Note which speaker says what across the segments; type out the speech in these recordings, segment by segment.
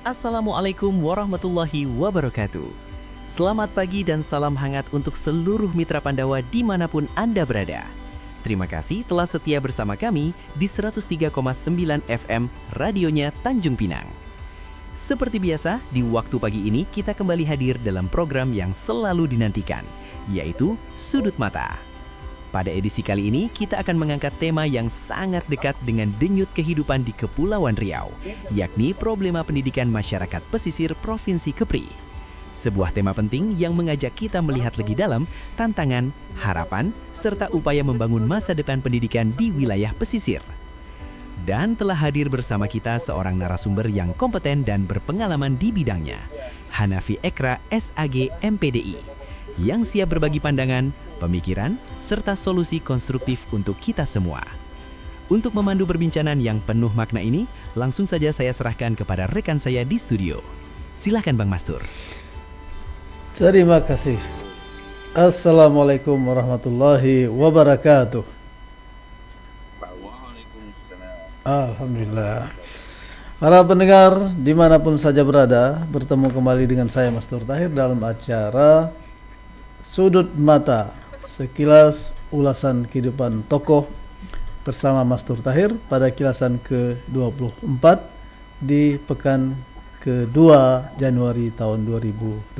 Speaker 1: Assalamualaikum warahmatullahi wabarakatuh. Selamat pagi dan salam hangat untuk seluruh mitra Pandawa dimanapun Anda berada. Terima kasih telah setia bersama kami di 103,9 FM radionya Tanjung Pinang. Seperti biasa, di waktu pagi ini kita kembali hadir dalam program yang selalu dinantikan, yaitu Sudut Mata. Pada edisi kali ini, kita akan mengangkat tema yang sangat dekat dengan denyut kehidupan di Kepulauan Riau, yakni problema pendidikan masyarakat pesisir Provinsi Kepri. Sebuah tema penting yang mengajak kita melihat lebih dalam tantangan, harapan, serta upaya membangun masa depan pendidikan di wilayah pesisir. Dan telah hadir bersama kita seorang narasumber yang kompeten dan berpengalaman di bidangnya, Hanafi Ekra, SAG, MPDI, yang siap berbagi pandangan, pemikiran, serta solusi konstruktif untuk kita semua. Untuk memandu perbincangan yang penuh makna ini, langsung saja saya serahkan kepada rekan saya di studio. Silakan Bang Mastur.
Speaker 2: Terima kasih. Assalamualaikum warahmatullahi wabarakatuh.
Speaker 3: Waalaikumsalam.
Speaker 2: Alhamdulillah. Para pendengar dimanapun saja berada, bertemu kembali dengan saya Mastur Tahir dalam acara Sudut Mata, sekilas ulasan kehidupan tokoh bersama Mastur Tahir pada kilasan ke-24 di pekan kedua Januari tahun 2026.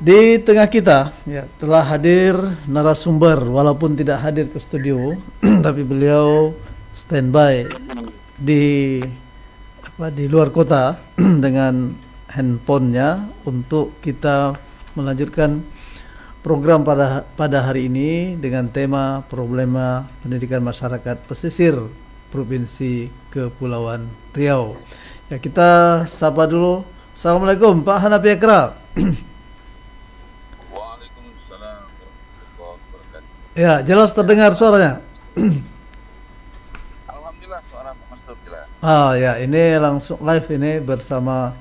Speaker 2: Di tengah kita telah hadir narasumber, walaupun tidak hadir ke studio tapi beliau standby di luar kota dengan handphonenya untuk kita melanjutkan program pada hari ini dengan tema problema pendidikan masyarakat pesisir Provinsi Kepulauan Riau. Ya, kita sapa dulu. Assalamualaikum Pak Hanafi Ekra.
Speaker 3: Waalaikumsalam warahmatullahi wabarakatuh.
Speaker 2: Ya, jelas terdengar suaranya.
Speaker 3: Alhamdulillah suara Pak Mastur jelas.
Speaker 2: Ya, ini langsung live ini bersama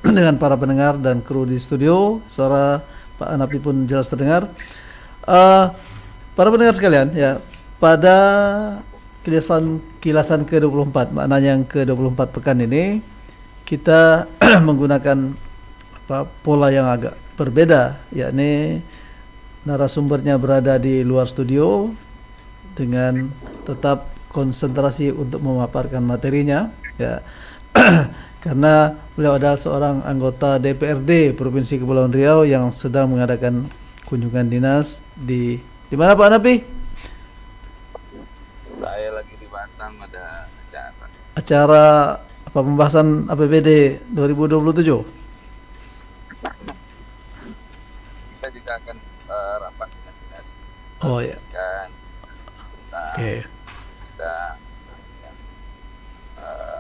Speaker 2: dengan para pendengar dan kru di studio. Suara Pak Hanafi pun jelas terdengar. Para pendengar sekalian, ya, pada kilasan ke-24, maknanya yang ke-24 pekan ini kita menggunakan pola yang agak berbeda, yakni narasumbernya berada di luar studio dengan tetap konsentrasi untuk memaparkan materinya, ya. Karena beliau adalah seorang anggota DPRD Provinsi Kepulauan Riau yang sedang mengadakan kunjungan dinas di mana Pak Hanafi?
Speaker 3: Saya lagi di Batam ada
Speaker 2: Acara pembahasan APBD 2027.
Speaker 3: Kita juga akan rapat dengan dinas.
Speaker 2: Oh ya. Oke.
Speaker 3: Kita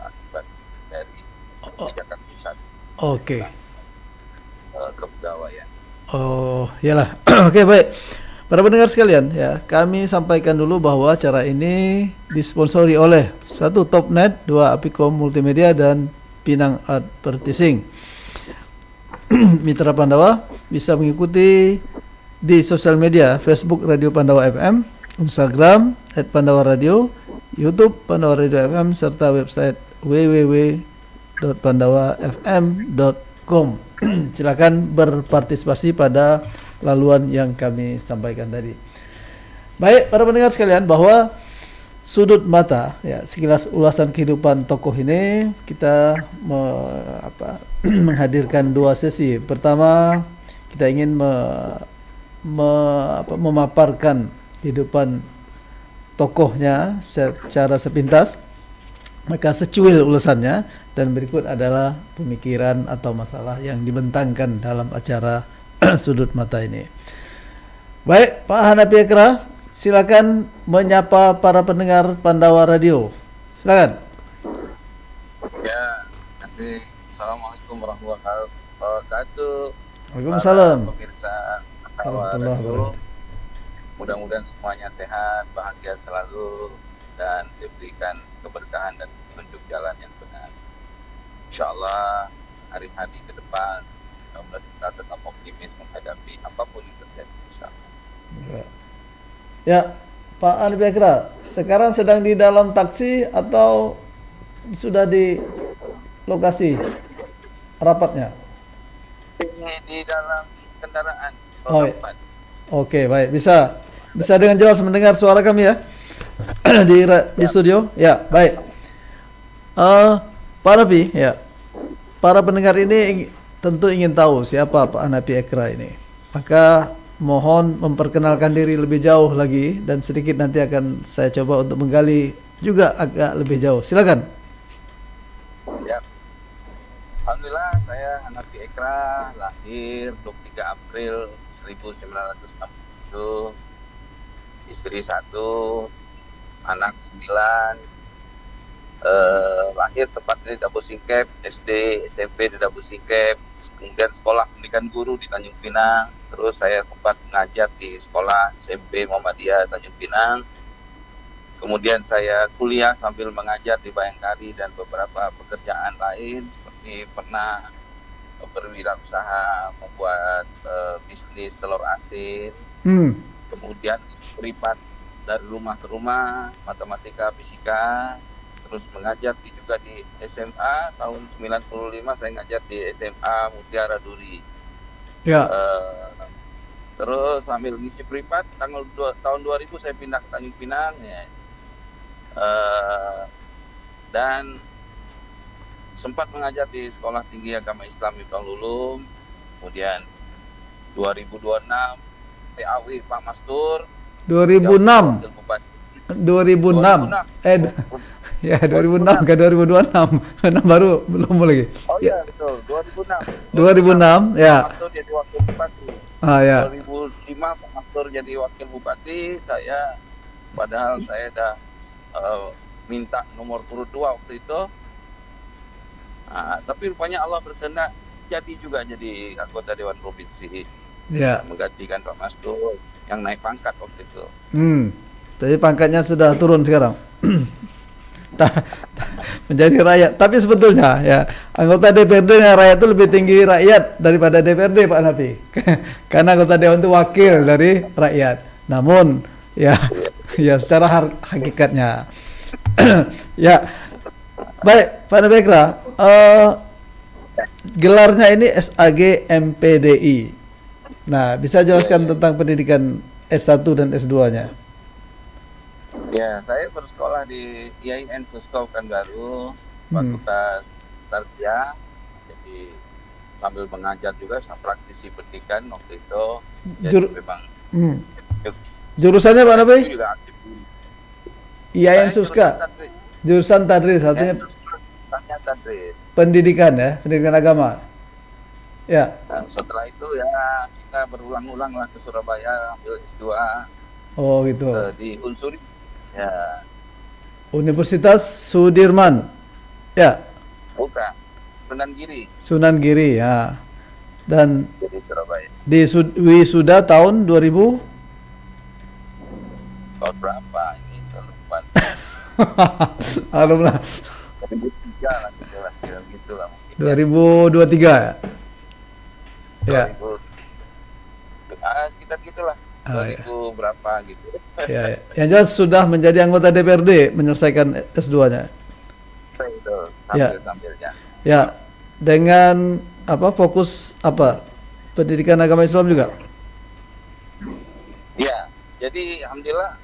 Speaker 3: akibat dari kebijakan pusat.
Speaker 2: Oke.
Speaker 3: Kepegawaian.
Speaker 2: Oh, iyalah. Oke, baik. Para pendengar sekalian, ya, kami sampaikan dulu bahwa acara ini disponsori oleh 1. Topnet, 2. Apicom Multimedia, dan Pinang Advertising. Mitra Pandawa bisa mengikuti di sosial media Facebook Radio Pandawa FM, Instagram @pandawa_radio, YouTube Pandawa Radio FM, serta website www.pandawafm.com. Silakan berpartisipasi pada laluan yang kami sampaikan tadi. Baik, para pendengar sekalian, bahwa Sudut Mata, ya, sekilas ulasan kehidupan tokoh ini kita menghadirkan 2 sesi. Pertama, kita ingin memaparkan kehidupan tokohnya secara sepintas, maka secuil ulasannya, dan berikut adalah pemikiran atau masalah yang dibentangkan dalam acara Sudut Mata ini. Baik, Pak Hanafi Ekra, silakan menyapa para pendengar Pandawa Radio. Silakan.
Speaker 3: Ya, kasih. Assalamualaikum warahmatullahi wabarakatuh.
Speaker 2: Waalaikumsalam.
Speaker 3: Pemirsa Pandawa Radio, mudah-mudahan semuanya sehat, bahagia selalu, dan diberikan keberkahan dan petunjuk jalan yang benar. Insyaallah hari-hari ke depan kita tetap optimis menghadapi apapun yang terjadi.
Speaker 2: Ya, Pak Hanafi Akra, sekarang sedang di dalam taksi atau sudah di lokasi rapatnya?
Speaker 3: Ini di dalam kendaraan
Speaker 2: Oh,
Speaker 3: roda
Speaker 2: iya.
Speaker 3: 4.
Speaker 2: Oke, baik. Bisa dengan jelas mendengar suara kami ya di studio. Ya, baik. Pak Hanafi, ya. Para pendengar ini tentu ingin tahu siapa Pak Hanafi Akra ini. Maka mohon memperkenalkan diri lebih jauh lagi dan sedikit nanti akan saya coba untuk menggali juga agak lebih jauh. Silakan.
Speaker 3: Ya. Alhamdulillah, saya Hanafi Akra, lahir 23 April 1967, istri 1, anak 9, lahir tepatnya di Dabu Singkep, SD, SMP di Dabu Singkep, kemudian sekolah pendidikan guru di Tanjung Pinang, terus saya sempat mengajar di sekolah SMP Muhammadiyah Tanjung Pinang, kemudian saya kuliah sambil mengajar di Bayangkari dan beberapa pekerjaan lain seperti pernah berwirausaha membuat bisnis telur asin,
Speaker 2: Hmm.
Speaker 3: kemudian privat dari rumah ke rumah, matematika, fisika, terus mengajar juga di SMA tahun 95 saya ngajar di SMA Mutiara Duri.
Speaker 2: Ya.
Speaker 3: Terus sambil ngisi privat tahun 2000 saya pindah ke Tanjung Pinang ya. Dan sempat mengajar di Sekolah Tinggi Agama Islam Miftahul Ulum, kemudian 2026 TAW Pak Mastur
Speaker 2: 2006.
Speaker 3: Wakil Bupati.
Speaker 2: 2006.
Speaker 3: 2006.
Speaker 2: Ya 2006 ke 2026. 6 baru belum lagi.
Speaker 3: Oh
Speaker 2: Ya.
Speaker 3: iya betul 2006.
Speaker 2: 2006 ya.
Speaker 3: Pak Mastur jadi wakil bupati.
Speaker 2: Ah ya.
Speaker 3: 2005 Pak Mastur jadi wakil bupati, saya padahal saya dah minta nomor urut 2 waktu itu. Tapi rupanya Allah berkehendak jadi juga jadi anggota Dewan Provinsi.
Speaker 2: Ya.
Speaker 3: Menggantikan Pak Mastur yang naik pangkat waktu itu.
Speaker 2: Jadi pangkatnya sudah turun sekarang. Menjadi rakyat. Tapi sebetulnya ya anggota DPRD dan rakyat itu lebih tinggi rakyat daripada DPRD Pak Hanafi. Karena anggota Dewan itu wakil dari rakyat. Namun ya ya secara hakikatnya ya baik Pak Hanafi Akra, gelarnya ini SAG MPDI. Nah, bisa jelaskan tentang pendidikan S1 dan S2-nya?
Speaker 3: Ya, saya bersekolah di IAIN Suskau Pekanbaru, Fakultas Tarsia. Jadi sambil mengajar juga, saya praktisi pendidikan waktu itu. Jadi memang
Speaker 2: jurusannya Pak Hanafi?
Speaker 3: juga aktif.
Speaker 2: IAIN Suska. Jurusan Tadris, artinya
Speaker 3: Tadris.
Speaker 2: pendidikan ya, pendidikan agama. Ya.
Speaker 3: Dan setelah itu ya kita berulang-ulang lah ke Surabaya ambil S2
Speaker 2: Oh gitu.
Speaker 3: di Unsuri. Ya.
Speaker 2: Universitas Sudirman. Ya.
Speaker 3: Bukan. Sunan Giri.
Speaker 2: Sunan Giri ya. Dan
Speaker 3: Jadi Surabaya.
Speaker 2: di wisuda tahun 2000
Speaker 3: Tahun berapa ini? Saya lupa.
Speaker 2: alumni
Speaker 3: 2003 lah, jelas kira gitu lah mungkin.
Speaker 2: 2023 ya. Ya.
Speaker 3: 2000, sekitar gitulah.
Speaker 2: Oh, ya.
Speaker 3: 2000 berapa gitu.
Speaker 2: Ya, ya. Yang jelas sudah menjadi anggota DPRD menyelesaikan S2-nya.
Speaker 3: Itu
Speaker 2: Ya.
Speaker 3: sambil-sambilnya.
Speaker 2: Ya, dengan apa fokus apa? Pendidikan agama Islam juga.
Speaker 3: Ya, jadi alhamdulillah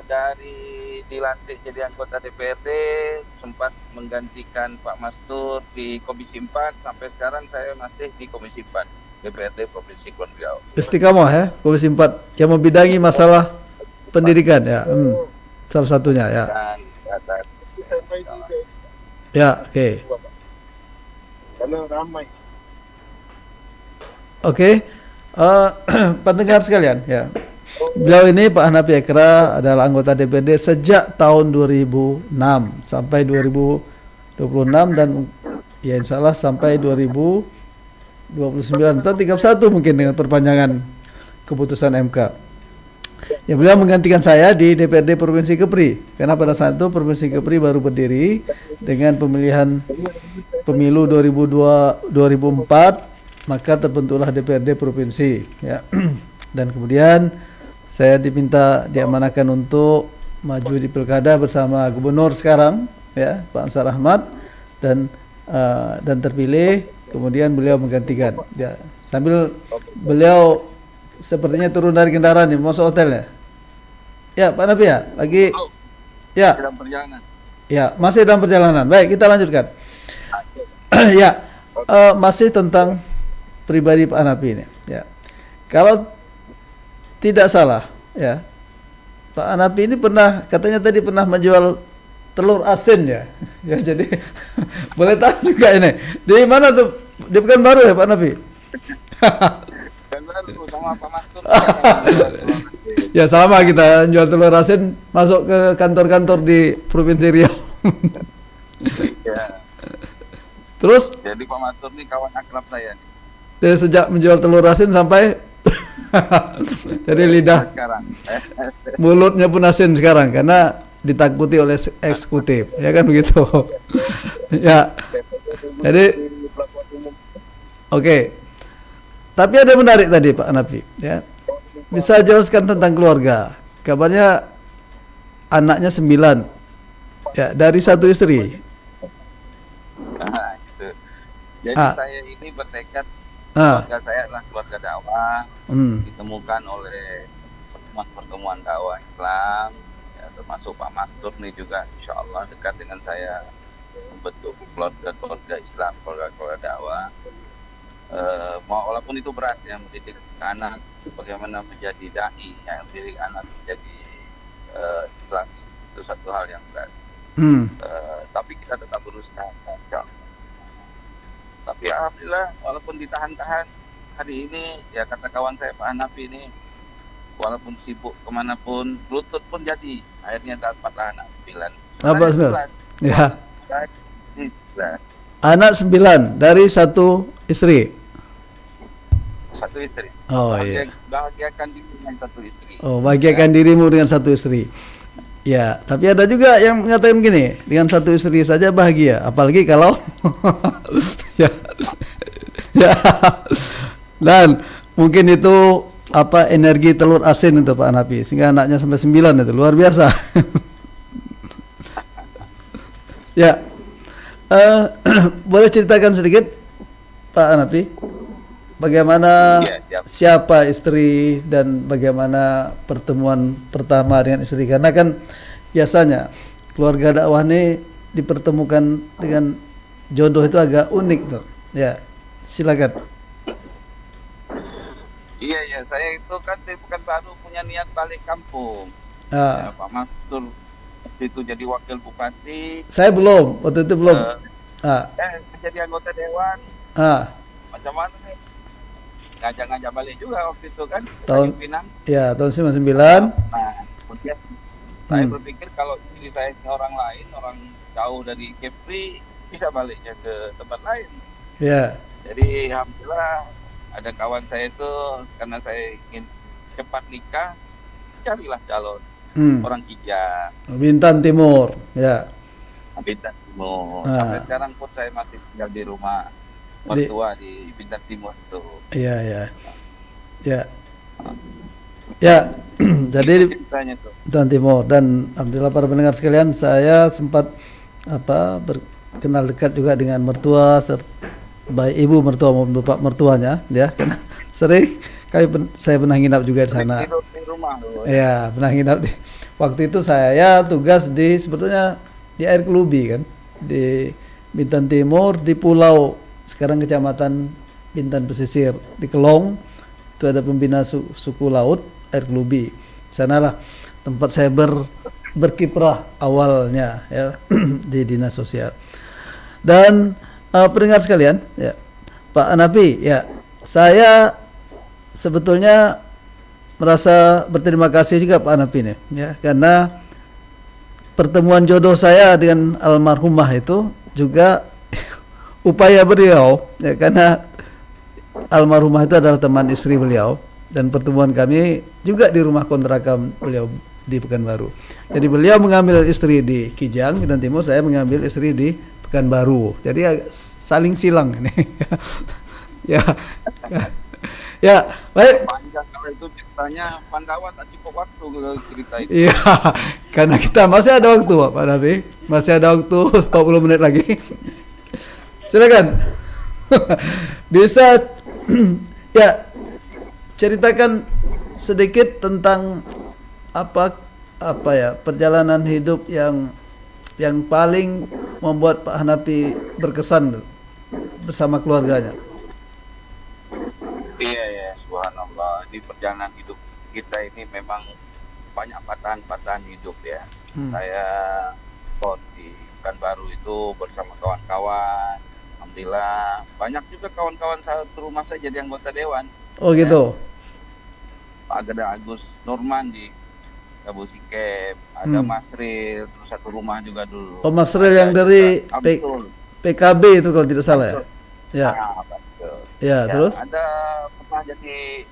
Speaker 3: dari dilantik jadi anggota DPRD sempat menggantikan Pak Mastur di Komisi 4 sampai sekarang saya masih di Komisi 4 DPRD Provinsi Kulon Riau.
Speaker 2: Istiqamah ya, Komisi 4 yang membidangi masalah pendidikan ya. Salah satunya ya.
Speaker 3: Dan
Speaker 2: Ya, oke.
Speaker 4: Karena ramai.
Speaker 2: Oke. Pendengar sekalian ya. Beliau ini Pak Hanafi Akra adalah anggota DPRD sejak tahun 2006 sampai 2026 dan ya insya Allah sampai 2029 atau 31 mungkin dengan perpanjangan keputusan MK. Ya beliau menggantikan saya di DPRD Provinsi Kepri karena pada saat itu Provinsi Kepri baru berdiri dengan pemilihan pemilu 2004 maka terbentuklah DPRD Provinsi ya. Dan kemudian saya diamanahkan untuk maju di pilkada bersama gubernur sekarang, ya, Pak Ansar Ahmad, dan terpilih. Kemudian beliau menggantikan. Ya, sambil beliau sepertinya turun dari kendaraan nih, mau ke hotelnya. Ya, Pak Nafi ya, lagi. Ya,
Speaker 3: Dalam perjalanan.
Speaker 2: ya, masih dalam perjalanan. Baik, kita lanjutkan. Ya, masih tentang pribadi Pak Nafi ini. Ya, kalau tidak salah, ya, Pak Nafi ini katanya tadi pernah menjual telur asin ya. Ya, jadi boleh tahu juga ini. Di mana tuh? Di Pekanbaru ya Pak Nafi?
Speaker 3: Dan baru sama Pak Mastur.
Speaker 2: Ya sama, kita jual telur asin masuk ke kantor-kantor di Provinsi Riau.
Speaker 3: Ya.
Speaker 2: Terus
Speaker 3: Jadi Pak Mastur nih kawan akrab saya nih.
Speaker 2: dari sejak menjual telur asin sampai jadi lidah
Speaker 3: Sekarang.
Speaker 2: mulutnya pun asin sekarang karena ditakuti oleh eksekutif, ya kan begitu. Ya, jadi oke. Tapi ada yang menarik tadi Pak Nafi, ya. Bisa jelaskan tentang keluarga. Kabarnya anaknya 9, ya, dari satu istri.
Speaker 3: Nah, gitu. Jadi saya ini bertekad, keluarga saya adalah keluarga dakwah, ditemukan oleh pertemuan-pertemuan dakwah Islam, ya, termasuk Pak Mastur nih juga insya Allah dekat dengan saya, membentuk keluarga Islam, keluarga dakwah. Walaupun itu berat ya, mendidik anak bagaimana menjadi dai, yang mendidik anak menjadi Islam, itu satu hal yang berat. Tapi kita tetap berusaha. Tapi alhamdulillah walaupun ditahan-tahan hari ini, ya kata kawan saya Pak Hanafi ini, walaupun sibuk kemanapun, lutut pun jadi. Akhirnya dapatlah anak 9.
Speaker 2: Apa
Speaker 3: 11.
Speaker 2: Ya.
Speaker 3: 11.
Speaker 2: Anak 9 dari satu istri.
Speaker 3: Satu istri.
Speaker 2: Oh iya.
Speaker 3: Bahagiakan diri dengan satu istri.
Speaker 2: Oh, bahagiakan dirimu dengan satu istri. Ya, tapi ada juga yang mengatakan begini, dengan satu istri saja bahagia, apalagi kalau ya, ya, dan mungkin itu apa energi telur asin itu Pak Hanafi, sehingga anaknya sampai 9 itu luar biasa. Ya, boleh ceritakan sedikit Pak Hanafi, bagaimana siapa istri dan bagaimana pertemuan pertama dengan istri? Karena kan biasanya keluarga dakwah ini dipertemukan dengan jodoh itu agak unik tuh. Ya, silakan.
Speaker 3: Iya, saya itu kan di Pekanbaru punya niat balik kampung. Ya, Pak Mastur itu jadi wakil bupati.
Speaker 2: Saya belum, waktu itu belum.
Speaker 3: Menjadi anggota dewan. Macam mana nih? Ngajak-ngajak balik juga waktu itu kan,
Speaker 2: tahun
Speaker 3: Pinang.
Speaker 2: Ya, tahun 99.
Speaker 3: Nah, kemudian saya berpikir kalau istri saya ini orang lain, orang jauh dari Kepri, bisa baliknya ke tempat lain.
Speaker 2: Ya.
Speaker 3: Jadi alhamdulillah ada kawan saya itu, karena saya ingin cepat nikah, carilah calon orang Kijang.
Speaker 2: Bintan Timur, ya.
Speaker 3: Bintan Timur. Sampai sekarang pun saya masih tinggal di rumah mertua di Bintan Timur itu.
Speaker 2: Iya, ya. Ya. Ya, jadi Bintan Timur, dan alhamdulillah para pendengar sekalian, saya sempat berkenal dekat juga dengan mertua, baik ibu mertua maupun bapak mertuanya, ya, karena sering saya pernah nginap juga di sana.
Speaker 3: Di rumah dulu,
Speaker 2: ya, pernah nginap di. Waktu itu saya tugas sebetulnya di Air Kelubi kan, di Bintan Timur, di Pulau sekarang Kecamatan Bintan Pesisir, di Kelong itu ada pembina suku laut Air Kelubi. Sanalah tempat saya berkiprah awalnya, ya, di dinas sosial. Dan pendengar sekalian, ya, Pak Hanafi, ya, saya sebetulnya merasa berterima kasih juga Pak Hanafi nih, ya, karena pertemuan jodoh saya dengan almarhumah itu juga upaya beliau, ya, karena almarhumah itu adalah teman istri beliau, dan pertemuan kami juga di rumah kontrakan beliau di Pekanbaru. Jadi beliau mengambil istri di Kijang, Bintan Timur, saya mengambil istri di Pekanbaru. Jadi saling silang ini. Ya. Ya, baik.
Speaker 3: Panjang kalau itu ceritanya, Pandawa tak cukup waktu kalau cerita itu.
Speaker 2: Iya, karena kita masih ada waktu, Pak Nabi. Masih ada waktu 40 menit lagi. Silakan. Bisa ya ceritakan sedikit tentang apa ya perjalanan hidup yang paling membuat Pak Hanafi berkesan bersama keluarganya.
Speaker 3: Iya ya, subhanallah. Di perjalanan hidup kita ini memang banyak patahan-patahan hidup ya. Saya kos di Pekanbaru itu bersama kawan-kawan. Alhamdulillah banyak juga kawan-kawan satu rumah saya jadi anggota dewan.
Speaker 2: Oh gitu.
Speaker 3: Pak Agada Agus Nurman di Abu Sikep, ada Masril, terus satu rumah juga dulu.
Speaker 2: Oh Masril yang dari PKB itu kalau tidak salah ya. Ya.
Speaker 3: Nah, betul.
Speaker 2: Ya, terus
Speaker 3: ada pernah jadi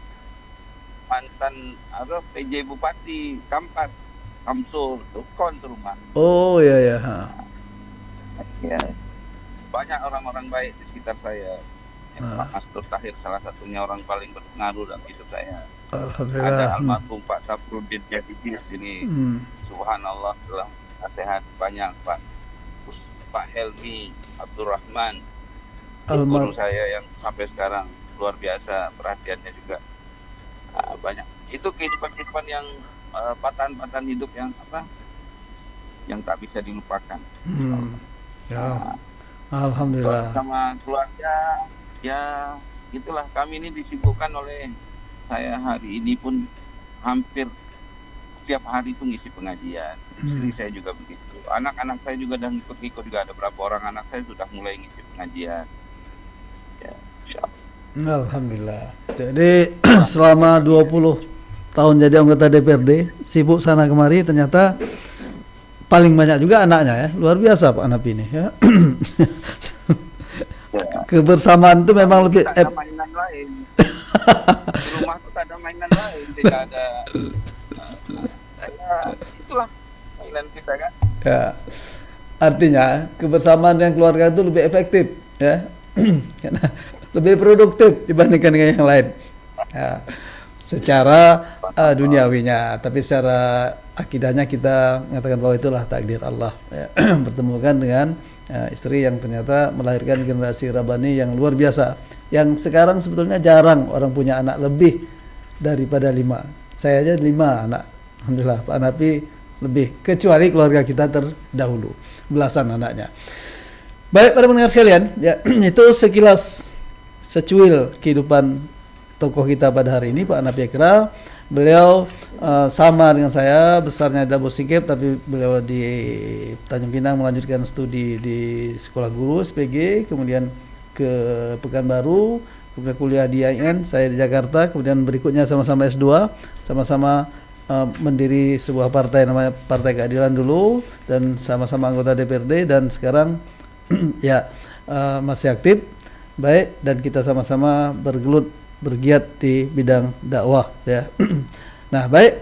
Speaker 3: mantan PJ Bupati Kampat Kamsul, tuh kawan serumah.
Speaker 2: Oh iya ya.
Speaker 3: Ya. Banyak orang-orang baik di sekitar saya. Pak Mastur Tahir salah satunya orang paling berpengaruh dalam hidup saya.
Speaker 2: Alhamdulillah.
Speaker 3: Ada almarhum Pak Tafrudin Jadidis ini. Subhanallah dalam nasihat banyak Pak Helmi Abdurrahman. Guru saya yang sampai sekarang luar biasa perhatiannya juga. Banyak. Itu kehidupan-kehidupan yang patahan-patahan hidup yang tak bisa dilupakan.
Speaker 2: Ya. Alhamdulillah.
Speaker 3: Sama keluarga, ya itulah kami ini disibukkan oleh saya hari ini pun hampir setiap hari itu ngisi pengajian. Istri saya juga begitu. Anak-anak saya juga udah ngikut-ngikut juga, ada berapa orang anak saya sudah mulai ngisi pengajian. Ya, insyaallah.
Speaker 2: Alhamdulillah. Jadi selama 20 tahun jadi anggota DPRD, sibuk sana kemari, ternyata paling banyak juga anaknya ya. Luar biasa Pak Hanafi ini ya. Kebersamaan itu memang lebih
Speaker 3: tak ada mainan lain. Di rumah tuh tak ada mainan lain, tidak ada itulah mainan kita kan.
Speaker 2: Ya. Artinya kebersamaan yang keluarga itu lebih efektif ya. Karena lebih produktif dibandingkan dengan yang lain. Ya. Secara duniawinya, tapi secara akidahnya kita mengatakan bahwa itulah takdir Allah ya. Bertemukan dengan istri yang ternyata melahirkan generasi Rabbani yang luar biasa, yang sekarang sebetulnya jarang orang punya anak lebih daripada 5. Saya aja 5 anak, alhamdulillah. Pak Hanafi lebih, kecuali keluarga kita terdahulu belasan anaknya. Baik para pendengar sekalian ya, itu sekilas secuil kehidupan tokoh kita pada hari ini, Pak Hanafi Akra. Beliau sama dengan saya, besarnya di Abu Sikep, tapi beliau di Tanjung Pinang melanjutkan studi di sekolah guru SPG, kemudian ke Pekanbaru, kemudian kuliah di IAIN, saya di Jakarta, kemudian berikutnya sama-sama S2, sama-sama mendiri sebuah partai namanya Partai Keadilan dulu, dan sama-sama anggota DPRD, dan sekarang ya masih aktif, baik, dan kita sama-sama bergiat di bidang dakwah ya. Nah, baik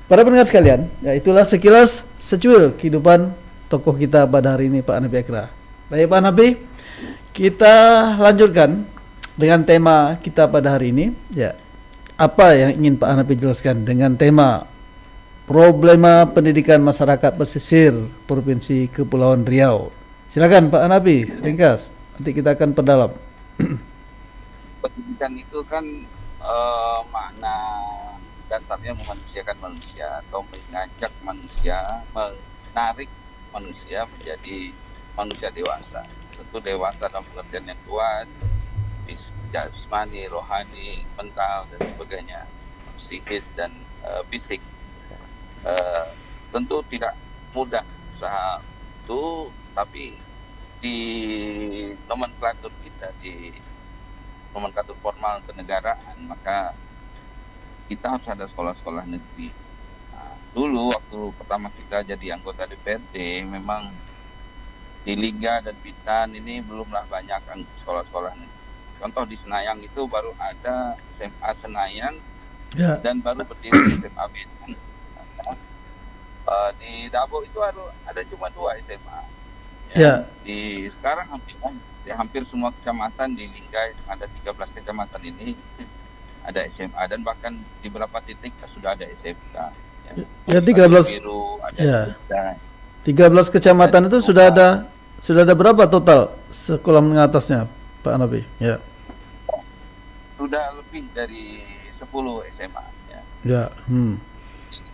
Speaker 2: para pendengar sekalian, ya itulah sekilas secuil kehidupan tokoh kita pada hari ini, Pak Hanafi Akra. Baik Pak Hanafi, kita lanjutkan dengan tema kita pada hari ini ya. Apa yang ingin Pak Hanafi jelaskan dengan tema problema pendidikan masyarakat pesisir Provinsi Kepulauan Riau? Silakan Pak Hanafi, ringkas. Nanti kita akan perdalam.
Speaker 3: Pendidikan itu kan makna dasarnya memanusiakan manusia atau mengajak manusia, menarik manusia menjadi manusia dewasa. Tentu dewasa dalam pengertian yang luas, jasmani, rohani, mental dan sebagainya, psikis dan fisik. Tentu tidak mudah usaha itu, tapi di nomenklatur kita, di nomenklatur formal kenegaraan, maka kita harus ada sekolah-sekolah negeri. Nah, dulu waktu pertama kita jadi anggota DPRD, memang di Liga dan Bintan ini belumlah banyak sekolah-sekolah negeri. Contoh di Senayang itu baru ada SMA Senayan ya, dan baru berdiri SMA Bintan. Di Dabo itu ada cuma 2 SMA. Ya. Di sekarang hampir semua kecamatan di Linggai, ada 13 kecamatan ini ada SMA dan bahkan di beberapa titik sudah ada SMK.
Speaker 2: Ya, 13
Speaker 3: biru, ada
Speaker 2: ya.
Speaker 3: dan
Speaker 2: 13 kecamatan itu sudah ada berapa total sekolah menengah atasnya, Pak Nabi? Ya.
Speaker 3: sudah lebih dari 10 SMA ya.
Speaker 2: Ya.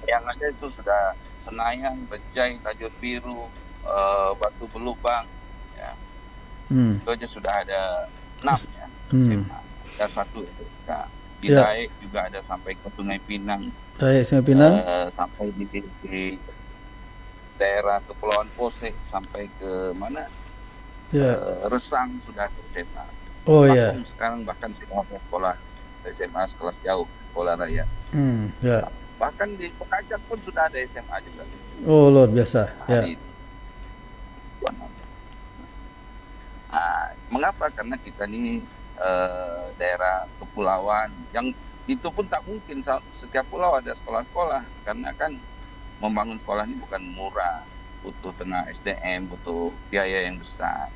Speaker 3: Yang ada itu sudah Senayan, Bejai, Tajur Biru, Batu Belubang ya. Itu aja sudah ada 6 ya SMA. Dan 1 SMK. Di Daek juga ada sampai ke Sungai Pinang.
Speaker 2: Sungai Pinang.
Speaker 3: Sampai di daerah Kepulauan Pose sampai ke mana? Resang sudah ada SMA.
Speaker 2: Oh iya.
Speaker 3: Sekarang bahkan sudah ada sekolah SMA sekelas jauh, sekolah raya.
Speaker 2: Ya.
Speaker 3: Bahkan di Penajam pun sudah ada SMA juga.
Speaker 2: Oh luar biasa. Ya.
Speaker 3: Mengapa? Karena kita ini daerah kepulauan yang itu pun tak mungkin setiap pulau ada sekolah-sekolah, karena kan membangun sekolah ini bukan murah, butuh tenaga SDM, butuh biaya yang besar.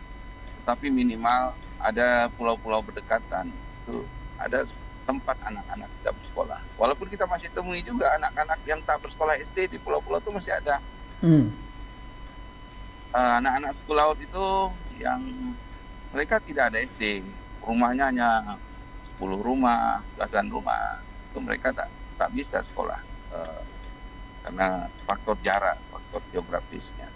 Speaker 3: Tapi minimal ada pulau-pulau berdekatan itu ada tempat anak-anak kita bersekolah. Walaupun kita masih temui juga anak-anak yang tak bersekolah SD di pulau-pulau itu masih ada. Anak-anak suku laut itu yang mereka tidak ada SD, rumahnya hanya 10 rumah, belasan rumah, itu mereka tak bisa sekolah karena faktor jarak, faktor geografisnya.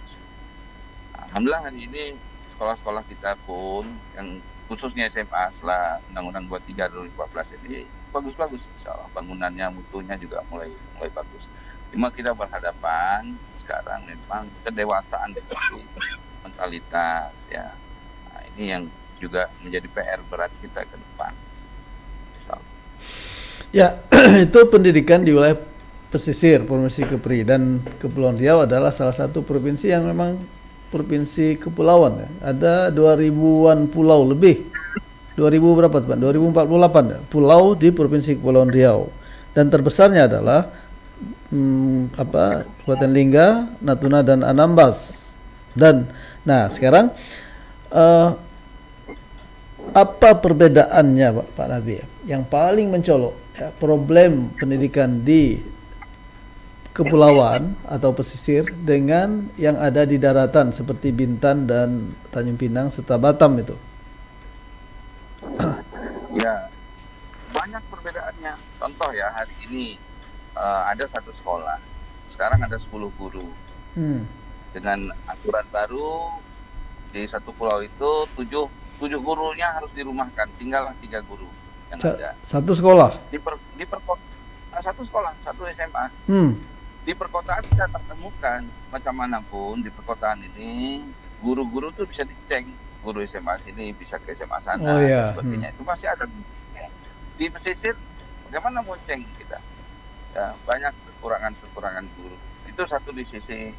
Speaker 3: Alhamdulillah hari ini sekolah-sekolah kita pun yang khususnya SMA setelah Undang-Undang 23 2014 ini bagus-bagus, insyaallah bangunannya, mutunya juga mulai bagus. Cuma kita berhadapan sekarang memang kedewasaan dari segi mentalitas ya. Nah, ini yang juga menjadi PR berat kita ke depan.
Speaker 2: Ya, itu pendidikan di wilayah pesisir Provinsi Kepri, dan Kepulauan Riau adalah salah satu provinsi yang memang provinsi kepulauan ya. Ada 2000-an pulau lebih. 2000 berapa teman? 2048 ya, pulau di Provinsi Kepulauan Riau. Dan terbesarnya adalah Kabupaten Lingga, Natuna dan Anambas. Dan nah, sekarang apa perbedaannya Pak Nabi yang paling mencolok ya, problem pendidikan di kepulauan atau pesisir dengan yang ada di daratan seperti Bintan dan Tanjung Pinang serta Batam itu?
Speaker 3: Ya, banyak perbedaannya. Contoh ya, hari ini ada satu sekolah, sekarang ada 10 guru. Dengan aturan baru di satu pulau itu 7 gurunya harus dirumahkan, tinggallah 3 guru yang ada.
Speaker 2: Satu sekolah?
Speaker 3: Satu sekolah, satu SMA. Di perkotaan kita tak temukan, macam manapun di perkotaan ini guru-guru tuh bisa dicek, guru SMA sini bisa ke SMA sana, dan sebagainya. Itu masih ada. Di pesisir bagaimana mau cek kita? Ya, banyak kekurangan guru. Itu satu di sisi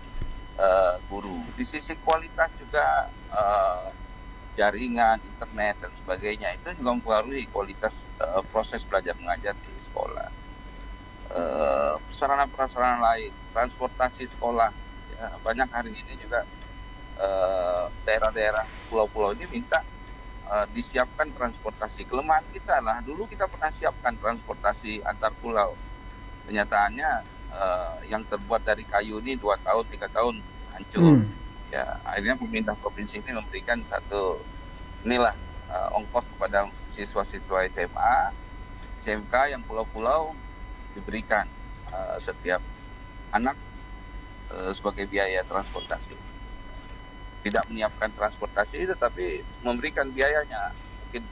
Speaker 3: guru. Di sisi kualitas juga jaringan, internet dan sebagainya itu juga mempengaruhi kualitas proses belajar mengajar di sekolah. Sarana-prasarana lain, transportasi sekolah ya, banyak hari ini juga daerah-daerah pulau-pulau ini minta disiapkan transportasi. Kelemahan kita lah, dulu kita pernah siapkan transportasi antar pulau, kenyataannya yang terbuat dari kayu ini 2 tahun 3 tahun hancur. Ya, akhirnya pemerintah provinsi ini memberikan satu ongkos kepada siswa-siswa SMA, SMK yang pulau-pulau diberikan setiap anak sebagai biaya transportasi. Tidak menyiapkan transportasi tetapi memberikan biayanya. Mungkin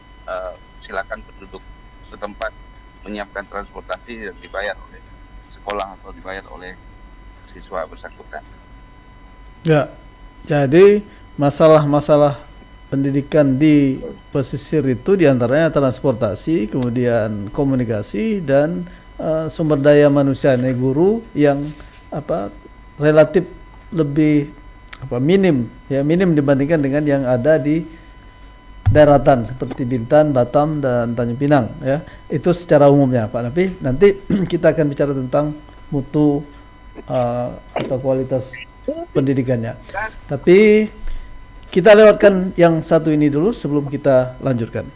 Speaker 3: silakan penduduk setempat menyiapkan transportasi dan dibayar oleh sekolah atau dibayar oleh siswa bersangkutan.
Speaker 2: Ya. Jadi masalah-masalah pendidikan di pesisir itu diantaranya transportasi, kemudian komunikasi dan sumber daya manusia, guru yang relatif lebih minim dibandingkan dengan yang ada di daratan seperti Bintan, Batam dan Tanjung Pinang ya. Itu secara umumnya Pak Nabi. Nanti kita akan bicara tentang mutu atau kualitas pendidikannya. Tapi kita lewatkan yang satu ini dulu sebelum kita lanjutkan.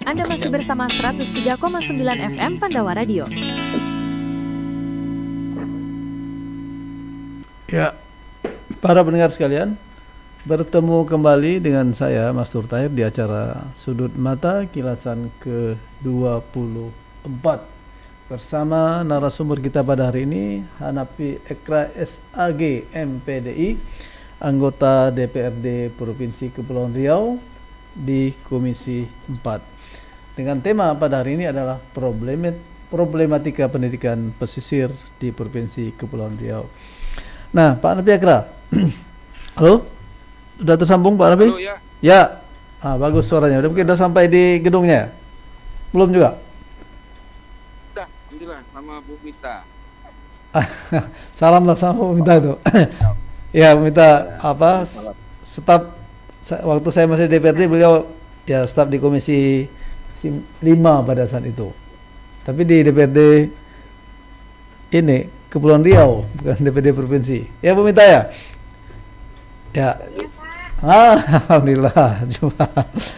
Speaker 5: Anda masih bersama 103,9 FM Pandawa Radio.
Speaker 2: Ya, para pendengar sekalian, bertemu kembali dengan saya Mas Tur Tahir di acara Sudut Mata Kilasan ke-24 bersama narasumber kita pada hari ini Hanafi Ekra SAG MPDI, anggota DPRD Provinsi Kepulauan Riau di Komisi 4. Dengan tema pada hari ini adalah problematika pendidikan pesisir di Provinsi Kepulauan Riau. Nah, Pak Hanafi Ekra, halo, sudah tersambung Pak Hanafi?
Speaker 3: Halo ya.
Speaker 2: Ya, bagus suaranya. Udah sampai di gedungnya? Belum juga?
Speaker 3: Udah, alhamdulillah sama Bu Mita.
Speaker 2: Salamlah sama Bu Mita itu. Ya, Bu Mita staf waktu saya masih di DPRD, beliau ya staf di Komisi 5 pada saat itu. Tapi di DPRD ini Kepulauan Riau, bukan DPRD provinsi. Ya Bu Mita ya? Ya. Alhamdulillah.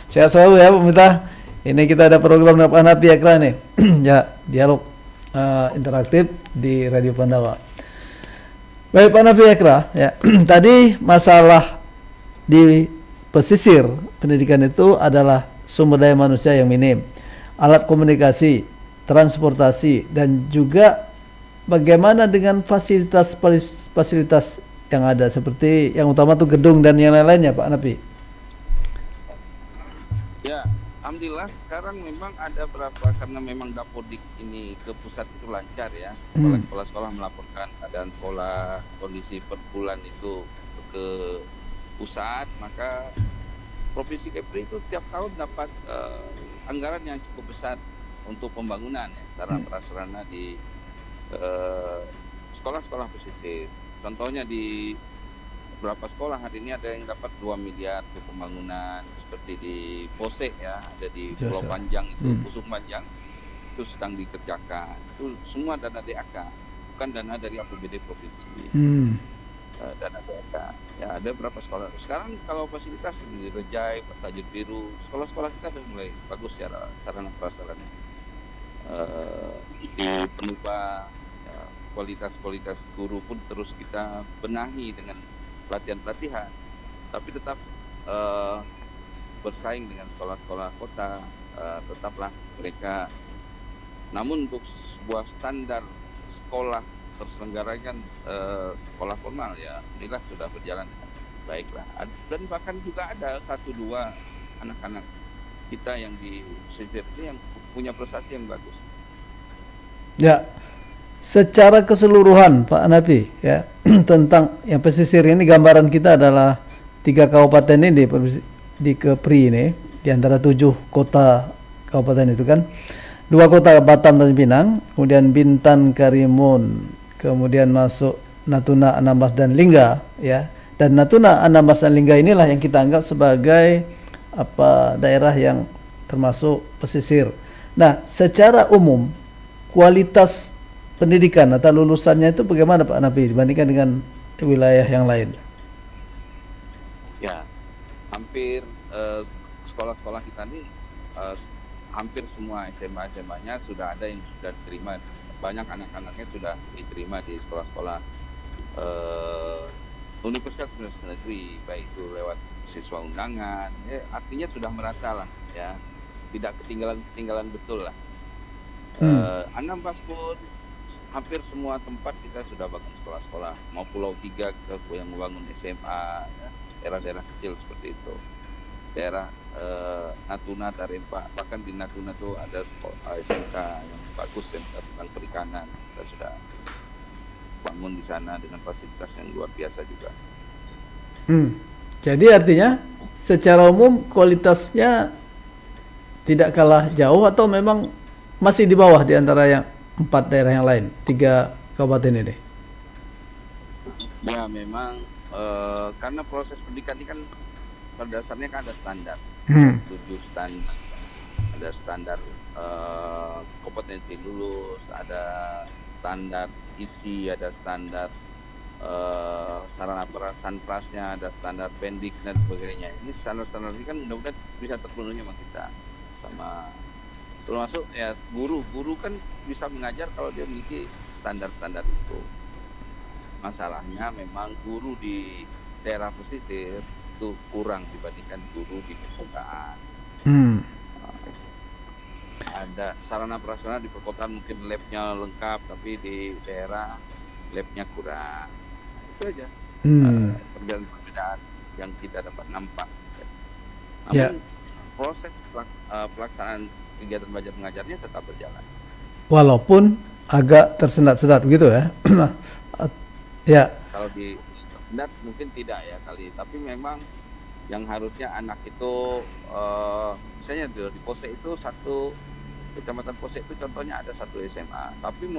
Speaker 2: Sehat selalu ya Bu Mita. Ini kita ada program Hanafi Ekra nih. Ya, dialog interaktif di Radio Pandawa. Baik Pak Hanafi Ekra, ya. Tadi masalah di pesisir pendidikan itu adalah sumber daya manusia yang minim, alat komunikasi, transportasi, dan juga bagaimana dengan fasilitas yang ada, seperti yang utama tuh gedung dan yang lain-lainnya Pak Hanafi.
Speaker 3: Ya, alhamdulillah sekarang memang ada berapa, karena memang Dapodik ini ke pusat itu lancar ya. Kepala-sekolah melaporkan keadaan sekolah, kondisi per bulan itu ke pusat, maka Provinsi Kepri itu tiap tahun dapat anggaran yang cukup besar untuk pembangunan ya, sarana prasarana di sekolah-sekolah pesisir. Contohnya di beberapa sekolah hari ini ada yang dapat 2 miliar untuk pembangunan, seperti di Pose ya, ada di Pulau Panjang itu, Pusung Panjang itu sedang dikerjakan. Itu semua dana DAK, bukan dana dari APBD provinsi. Dana DAK. Ya, ada berapa sekolah. Sekarang kalau fasilitas di Rejai, Tajur Biru, sekolah-sekolah kita sudah mulai bagus secara sarana prasarana. Di Penuba, ya, kualitas guru pun terus kita benahi dengan pelatihan-pelatihan, tapi tetap bersaing dengan sekolah-sekolah kota, tetaplah mereka. Namun untuk sebuah standar sekolah terselenggarakan sekolah formal ya, inilah sudah berjalan dengan baiklah. Dan bahkan juga ada 1-2 anak-anak kita yang di pesisir ini yang punya prestasi yang bagus. Ya, secara keseluruhan Pak Hanafi ya tentang yang pesisir ini, gambaran kita adalah 3 kabupaten ini di Kepri ini, di antara 7 kota kabupaten itu kan, 2 kota Batam dan Pinang, kemudian Bintan, Karimun, kemudian masuk Natuna, Anambas dan Lingga ya. Dan Natuna, Anambas dan Lingga inilah yang kita anggap sebagai daerah yang termasuk pesisir. Nah, secara umum kualitas pendidikan atau lulusannya itu bagaimana Pak Hanafi dibandingkan dengan wilayah yang lain? Ya, hampir sekolah-sekolah kita ini hampir semua SMA-nya sudah ada yang sudah diterima. Banyak anak-anaknya sudah diterima di sekolah-sekolah universitas negeri, baik itu lewat siswa undangan, ya, artinya sudah merata lah ya, tidak ketinggalan betul lah. Anambas pun hampir semua tempat kita sudah bangun sekolah-sekolah, mau Pulau 3 kita yang membangun SMA ya, daerah-daerah kecil seperti itu, daerah Natuna, Tarempa, bahkan di Natuna tuh ada sekolah SMK yang bagus tentang perikanan, kita sudah bangun di sana dengan fasilitas yang luar biasa juga. Jadi artinya secara umum kualitasnya tidak kalah jauh atau memang masih di bawah di antara yang 4 daerah yang lain, 3 kabupaten ini? Ya memang karena proses pendidikan ini kan pada dasarnya kan ada standar, 7 standar, ada standar kompetensi lulus, ada standar isi, ada standar sarana prasnya, ada standar pendik dan sebagainya. Ini standar-standar ini kan mudah-mudahan bisa terpenuhi sama kita. sama termasuk ya guru kan bisa mengajar kalau dia memiliki standar-standar itu. Masalahnya memang guru di daerah pesisir itu kurang dibandingkan guru di perkotaan. Ada sarana prasarana di perkotaan mungkin labnya lengkap, tapi di daerah labnya kurang. Itu aja perbedaan yang kita dapat nampak. Namun proses pelaksanaan kegiatan belajar mengajarnya tetap berjalan.
Speaker 2: Walaupun agak tersendat-sendat begitu ya. Ya.
Speaker 3: Kalau di sendat mungkin tidak ya kali, tapi memang yang harusnya anak itu misalnya di Pose itu Kecamatan Pose itu contohnya ada satu SMA, tapi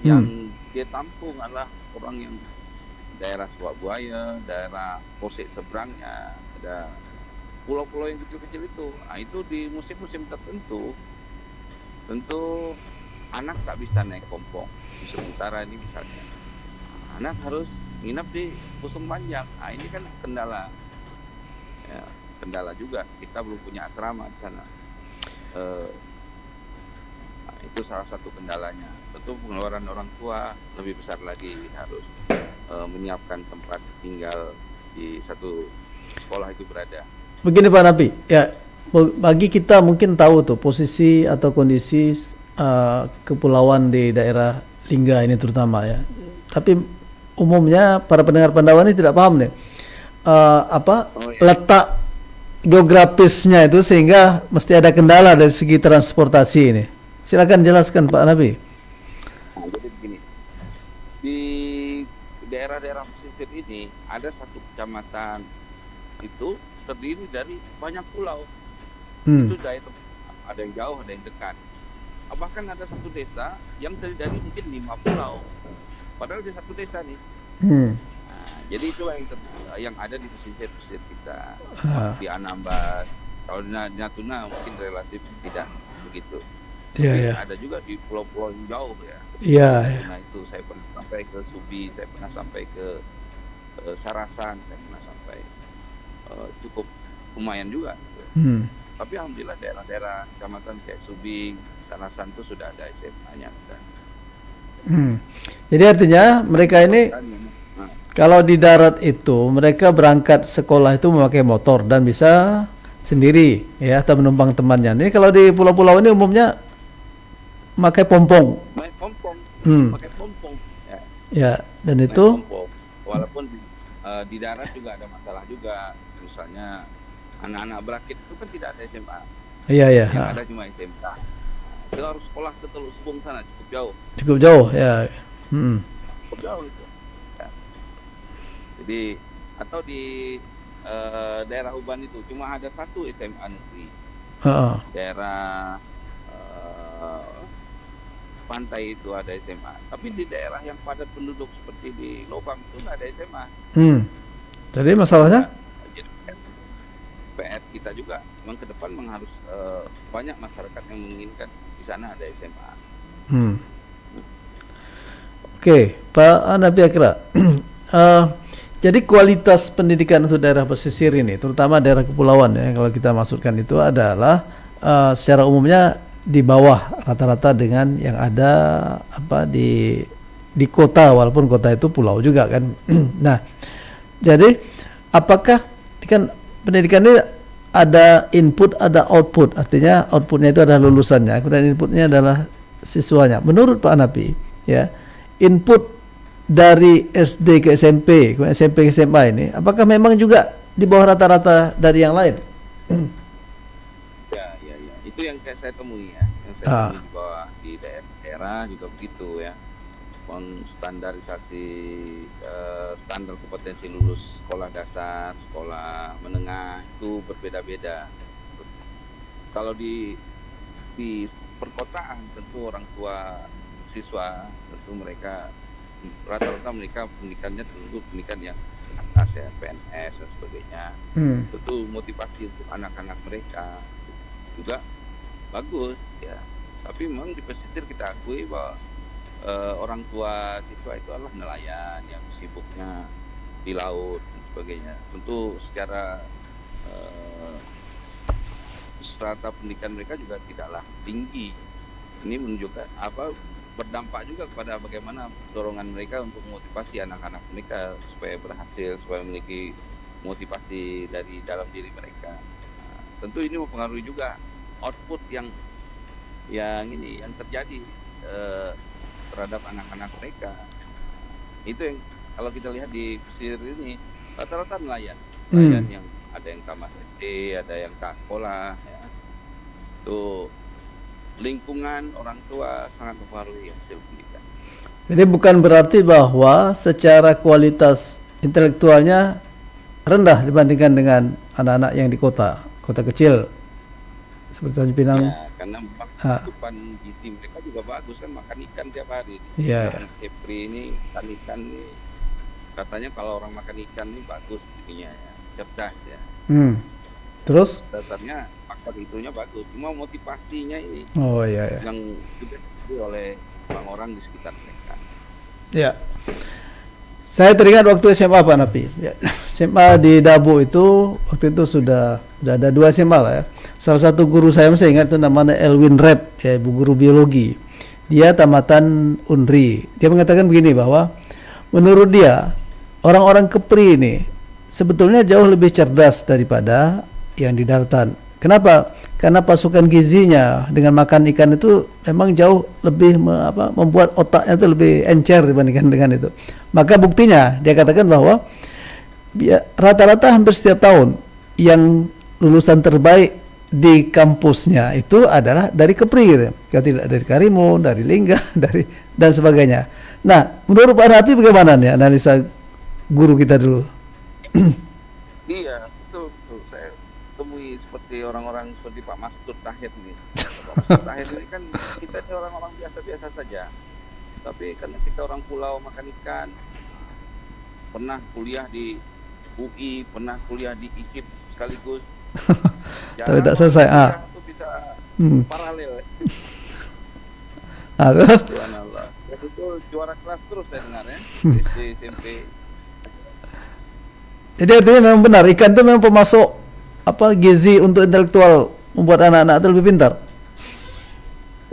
Speaker 3: yang dia tampung adalah orang yang daerah Surabaya, daerah Pose seberangnya, ada pulau-pulau yang kecil-kecil itu. Nah, itu di musim-musim tertentu tentu anak tak bisa naik kompong. Di sementara ini misalnya anak harus nginap di Pusung Panjang. Nah, ini kan kendala. Ya, kendala juga. Kita belum punya asrama di sana. Nah, itu salah satu kendalanya. Tentu pengeluaran orang tua lebih besar lagi, harus menyiapkan tempat tinggal di satu sekolah itu berada.
Speaker 2: Begini Pak Nabi, ya bagi kita mungkin tahu tuh posisi atau kondisi kepulauan di daerah Lingga ini terutama ya. Tapi umumnya para pendengar Pandawa ini tidak paham nih letak geografisnya itu, sehingga mesti ada kendala dari segi transportasi ini. Silakan jelaskan Pak Nabi.
Speaker 3: Nah, jadi begini, di daerah-daerah pesisir ini ada satu kecamatan itu terdiri dari banyak pulau. Itu daerah, ada yang jauh, ada yang dekat. Bahkan ada satu desa yang terdiri dari mungkin 5 pulau. Padahal di satu desa nih. Nah, jadi itu yang ada di pesisir-pesisir kita. Di Anambas, kalau di Natuna mungkin relatif tidak begitu. Tapi ada juga di pulau-pulau yang jauh ya. Nah itu saya pernah sampai ke Subi, saya pernah sampai ke Sarasan, saya pernah sampai cukup lumayan juga. Gitu. Tapi alhamdulillah daerah-daerah kecamatan kayak Subi, Sarasan itu sudah ada SMA-nya.
Speaker 2: Jadi artinya mereka ini kalau di darat itu mereka berangkat sekolah itu memakai motor dan bisa sendiri ya, atau menumpang temannya. Ini kalau di pulau-pulau ini umumnya pakai pompong.
Speaker 3: Pakai pompong.
Speaker 2: Ya, dan itu
Speaker 3: pompong. Walaupun di darat juga ada masalah juga. Misalnya anak-anak berakit itu kan tidak ada SMA.
Speaker 2: Iya.
Speaker 3: Yang ada cuma SMK. Kita harus sekolah ke Teluk Sebung sana, cukup jauh.
Speaker 2: Cukup jauh ya.
Speaker 3: Cukup jauh itu. Ya. Jadi atau di daerah Uban itu cuma ada satu SMA negeri. Daerah pantai itu ada SMA. Tapi di daerah yang padat penduduk seperti di Lobang itu nggak ada SMA.
Speaker 2: Jadi masalahnya?
Speaker 3: Jadi PR kita juga memang ke depan harus banyak masyarakat yang menginginkan di sana ada SMA. Oke,
Speaker 2: Pak Nabi Akra. Jadi kualitas pendidikan untuk daerah pesisir ini, terutama daerah kepulauan ya, kalau kita masukkan itu adalah secara umumnya di bawah rata-rata dengan yang ada di kota, walaupun kota itu pulau juga kan. Nah, jadi apakah kan pendidikan ini ada input, ada output, artinya outputnya itu adalah lulusannya, kemudian inputnya adalah siswanya. Menurut Pak Nabi, ya, input dari SD ke SMP, kemudian SMP ke SMA ini, apakah memang juga di bawah rata-rata dari yang lain?
Speaker 3: Ya. Itu yang saya temui ya, yang saya temui di bawah di daerah juga begitu ya. Standarisasi standar kompetensi lulus sekolah dasar, sekolah menengah itu berbeda-beda. Kalau di perkotaan tentu orang tua siswa tentu mereka rata-rata pendidikannya tentu pendidikan yang atas ya, PNS dan sebagainya. Tentu motivasi untuk anak-anak mereka juga bagus ya. Tapi memang di pesisir kita akui bahwa orang tua siswa itu adalah nelayan yang sibuknya di laut dan sebagainya. Tentu secara strata pendidikan mereka juga tidaklah tinggi. Ini menunjukkan berdampak juga kepada bagaimana dorongan mereka untuk memotivasi anak-anak mereka supaya berhasil, supaya memiliki motivasi dari dalam diri mereka. Tentu ini mempengaruhi juga output yang terjadi terhadap anak-anak mereka. Itu yang kalau kita lihat di pesisir ini rata-rata nelayan yang ada yang tamat SD, ada yang tak sekolah, ya. Itu lingkungan orang tua sangat mempengaruhi hasil pendidikan.
Speaker 2: Jadi bukan berarti bahwa secara kualitas intelektualnya rendah dibandingkan dengan anak-anak yang di kota kecil seperti Tanjung Pinang.
Speaker 3: Ya, karena asupan gizi mereka juga bagus kan, makan ikan tiap hari.
Speaker 2: Iya.
Speaker 3: Anak Kepri ini ikan nih, katanya kalau orang makan ikan ini bagus ininya ya, cerdas ya.
Speaker 2: Terus?
Speaker 3: Dasarnya faktor itunya bagus, cuma motivasinya ini yang juga diberi oleh orang-orang di sekitar mereka.
Speaker 2: Ya. Saya teringat waktu SMA Pak Napi. Ya. SMA di Dabu itu waktu itu sudah ada 2 SMA lah ya. Salah satu guru saya masih ingat itu namanya Elwin Rep, ya, ibu guru biologi. Dia tamatan Unri. Dia mengatakan begini bahwa menurut dia orang-orang Kepri ini sebetulnya jauh lebih cerdas daripada yang di daratan. Kenapa? Karena pasukan gizinya dengan makan ikan itu memang jauh lebih membuat otaknya itu lebih encer dibandingkan dengan itu. Maka buktinya dia katakan bahwa rata-rata hampir setiap tahun yang lulusan terbaik di kampusnya itu adalah dari Kepri gitu. Tidak dari Karimun, dari Lingga, dan sebagainya. Nah, menurut Pak Rafi bagaimana nih analisa guru kita dulu?
Speaker 3: Iya, betul. Saya temui seperti orang-orang seperti Pak Mastur Tahir nih. Pak Mastur Tahir ini kan kita ini orang-orang biasa-biasa saja. Tapi karena kita orang pulau makan ikan, pernah kuliah di UI, pernah kuliah di IKIP sekaligus.
Speaker 2: Tapi tak selesai.
Speaker 3: Itu bisa paralel.
Speaker 2: Terus?
Speaker 3: Subhanallah. Itu juara kelas terus saya dengar ya. SD, SMP.
Speaker 2: Jadi artinya memang benar ikan itu memang pemasok gizi untuk intelektual, membuat anak-anak itu lebih pintar.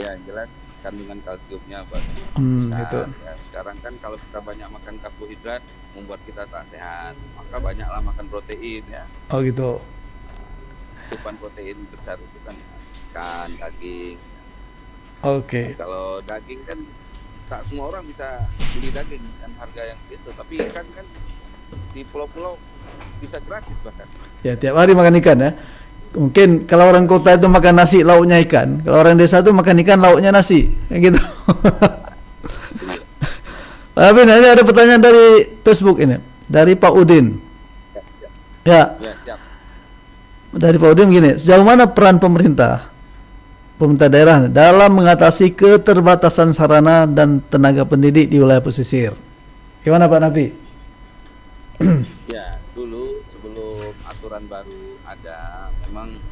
Speaker 3: Ya jelas kandungan kalsiumnya bagus.
Speaker 2: Gitu.
Speaker 3: Ya, sekarang kan kalau kita banyak makan karbohidrat membuat kita tak sehat, maka banyaklah makan protein ya.
Speaker 2: Oh gitu.
Speaker 3: Asupan protein besar itu kan ikan, daging.
Speaker 2: Oke.
Speaker 3: Kalau daging kan tak semua orang bisa beli daging dengan harga yang itu, tapi ikan kan di pulau-pulau bisa gratis bahkan. Ya,
Speaker 2: tiap hari makan ikan ya. Mungkin kalau orang kota itu makan nasi lauknya ikan, kalau orang desa itu makan ikan lauknya nasi, kayak gitu. Tapi ini ada pertanyaan dari Facebook ini, dari Pak Udin. Ya.
Speaker 3: Siap.
Speaker 2: Dari Pak Udin begini, sejauh mana peran pemerintah daerah dalam mengatasi keterbatasan sarana dan tenaga pendidik di wilayah pesisir? Gimana Pak Nabi?
Speaker 3: Ya, dulu sebelum aturan baru ada, memang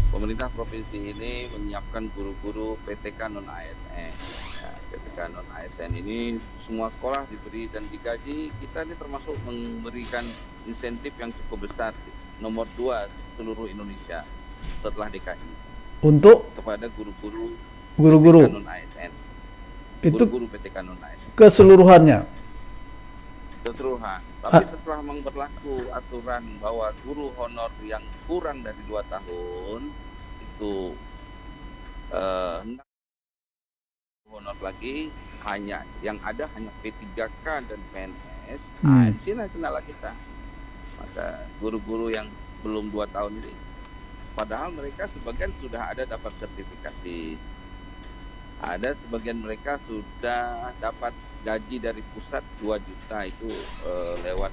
Speaker 3: pemerintah provinsi ini menyiapkan guru-guru PTK non ASN. Ya, PTK non ASN ini semua sekolah diberi dan digaji. Kita ini termasuk memberikan insentif yang cukup besar, nomor 2 seluruh Indonesia setelah DKI.
Speaker 2: Untuk
Speaker 3: kepada guru-guru
Speaker 2: PTK
Speaker 3: non ASN.
Speaker 2: Itu
Speaker 3: guru-guru PTK non ASN.
Speaker 2: Keseluruhan.
Speaker 3: Tapi setelah berlaku aturan bahwa guru honor yang kurang dari 2 tahun itu honor lagi, hanya yang ada hanya P3K dan PNS. Di sini kendala kita. Maka guru-guru yang belum 2 tahun ini, padahal mereka sebagian sudah ada dapat sertifikasi, ada sebagian mereka sudah dapat gaji dari pusat 2 juta itu lewat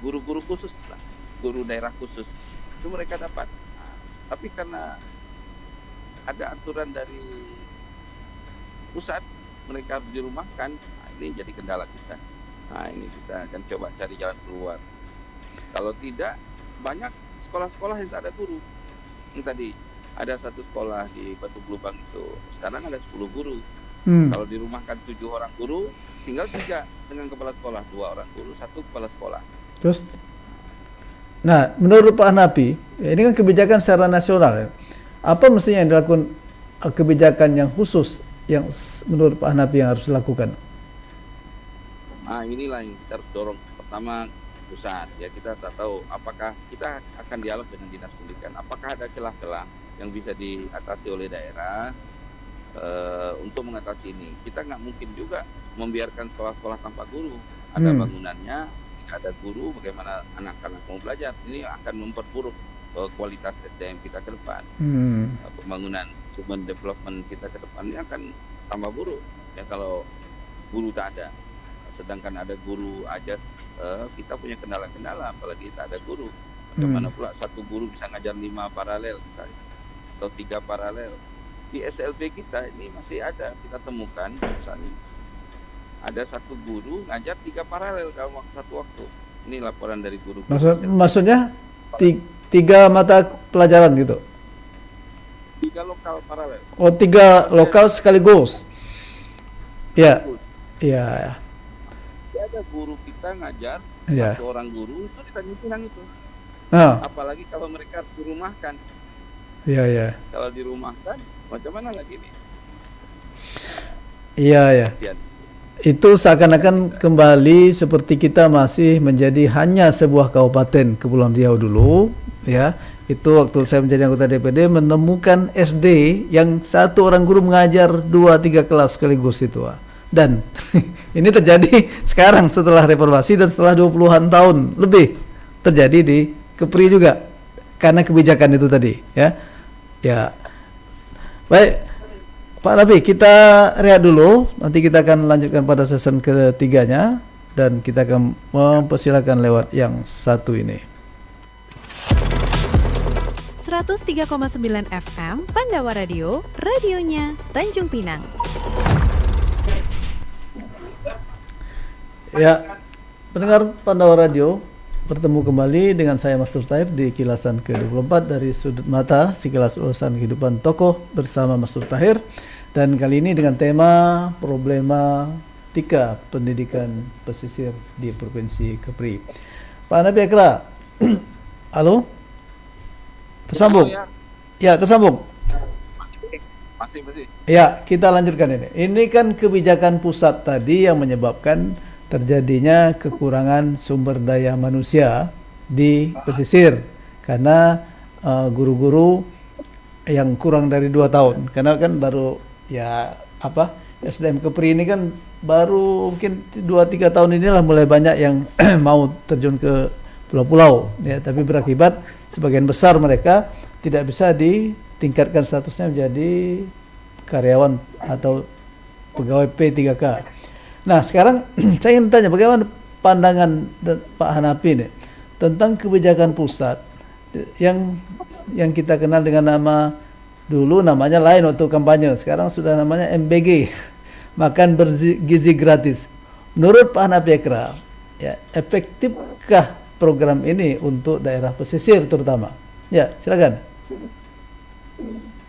Speaker 3: guru-guru khusus lah, guru daerah khusus itu mereka dapat. Tapi karena ada aturan dari pusat mereka harus dirumahkan, ini jadi kendala kita. Ini kita akan coba cari jalan keluar. Kalau tidak, banyak sekolah-sekolah yang tak ada guru. Yang tadi ada satu sekolah di Batu Blubang itu sekarang ada 10 guru. Kalau dirumahkan 7 orang guru, tinggal 3 dengan kepala sekolah, 2 orang guru, 1 kepala sekolah.
Speaker 2: Terus Nah, menurut Pak Hanafi, ini kan kebijakan secara nasional ya. Apa mestinya yang dilakukan, kebijakan yang khusus yang menurut Pak Hanafi yang harus dilakukan?
Speaker 3: Nah, inilah yang kita harus dorong. Pertama, pusat ya, kita tak tahu apakah kita akan dialog dengan dinas pendidikan, apakah ada celah-celah yang bisa diatasi oleh daerah untuk mengatasi ini. Kita nggak mungkin juga membiarkan sekolah-sekolah tanpa guru. Ada bangunannya, tidak ada guru, bagaimana anak-anak mau belajar? Ini akan memperburuk kualitas SDM kita ke depan. Pembangunan human development kita ke depan ini akan tambah buruk ya kalau guru tak ada. Sedangkan ada guru aja, kita punya kendala-kendala, apalagi tak ada guru. Bagaimana pula satu guru bisa ngajar 5 paralel misalnya, atau 3 paralel. Di SLB kita ini masih ada, kita temukan misalnya ada satu guru ngajar 3 paralel dalam satu waktu. Ini laporan dari guru.
Speaker 2: Maksudnya 3 mata pelajaran gitu?
Speaker 3: 3 lokal paralel.
Speaker 2: Oh, 3 lokal sekaligus. Ya, ya.
Speaker 3: Ada guru kita ngajar, satu orang guru itu ditanya pinang itu. Apalagi kalau mereka dirumahkan.
Speaker 2: Iya, ya.
Speaker 3: Kalau dirumahkan, macam mana lagi nih?
Speaker 2: Iya, ya. Itu seakan-akan kembali seperti kita masih menjadi hanya sebuah kabupaten Kepulauan Riau dulu, ya. Itu waktu saya menjadi anggota DPD menemukan SD yang satu orang guru mengajar 2-3 kelas sekaligus itu. Dan ini terjadi sekarang setelah reformasi dan setelah 20-an tahun lebih terjadi di Kepri juga karena kebijakan itu tadi, ya. Ya. Baik. Pak Nabi, kita rehat dulu. Nanti kita akan lanjutkan pada season ketiganya dan kita akan mempersilakan lewat yang satu ini.
Speaker 5: 103,9 FM Pandawa Radio, radionya Tanjung Pinang.
Speaker 2: Ya, pendengar Pandawa Radio, bertemu kembali dengan saya Mas Tahir di kilasan ke-24 dari sudut mata sekilas urusan kehidupan tokoh bersama Mas Tahir. Dan kali ini dengan tema problematika pendidikan pesisir di Provinsi Kepri. Pak Nabi Akra, halo? Tersambung? Ya, tersambung.
Speaker 3: Masih.
Speaker 2: Ya, kita lanjutkan ini. Ini kan kebijakan pusat tadi yang menyebabkan terjadinya kekurangan sumber daya manusia di pesisir karena guru-guru yang kurang dari 2 tahun, karena kan baru SDM Kepri ini kan baru mungkin 2-3 tahun inilah mulai banyak yang mau terjun ke pulau-pulau ya, tapi berakibat sebagian besar mereka tidak bisa ditingkatkan statusnya menjadi karyawan atau pegawai P3K. Nah, sekarang saya ingin tanya bagaimana pandangan Pak Hanafi ini tentang kebijakan pusat yang kita kenal dengan nama, dulu namanya lain waktu kampanye, sekarang sudah namanya MBG, makan bergizi gratis. Menurut Pak Hanafi Akra, ya, efektifkah program ini untuk daerah pesisir terutama? Ya, silakan.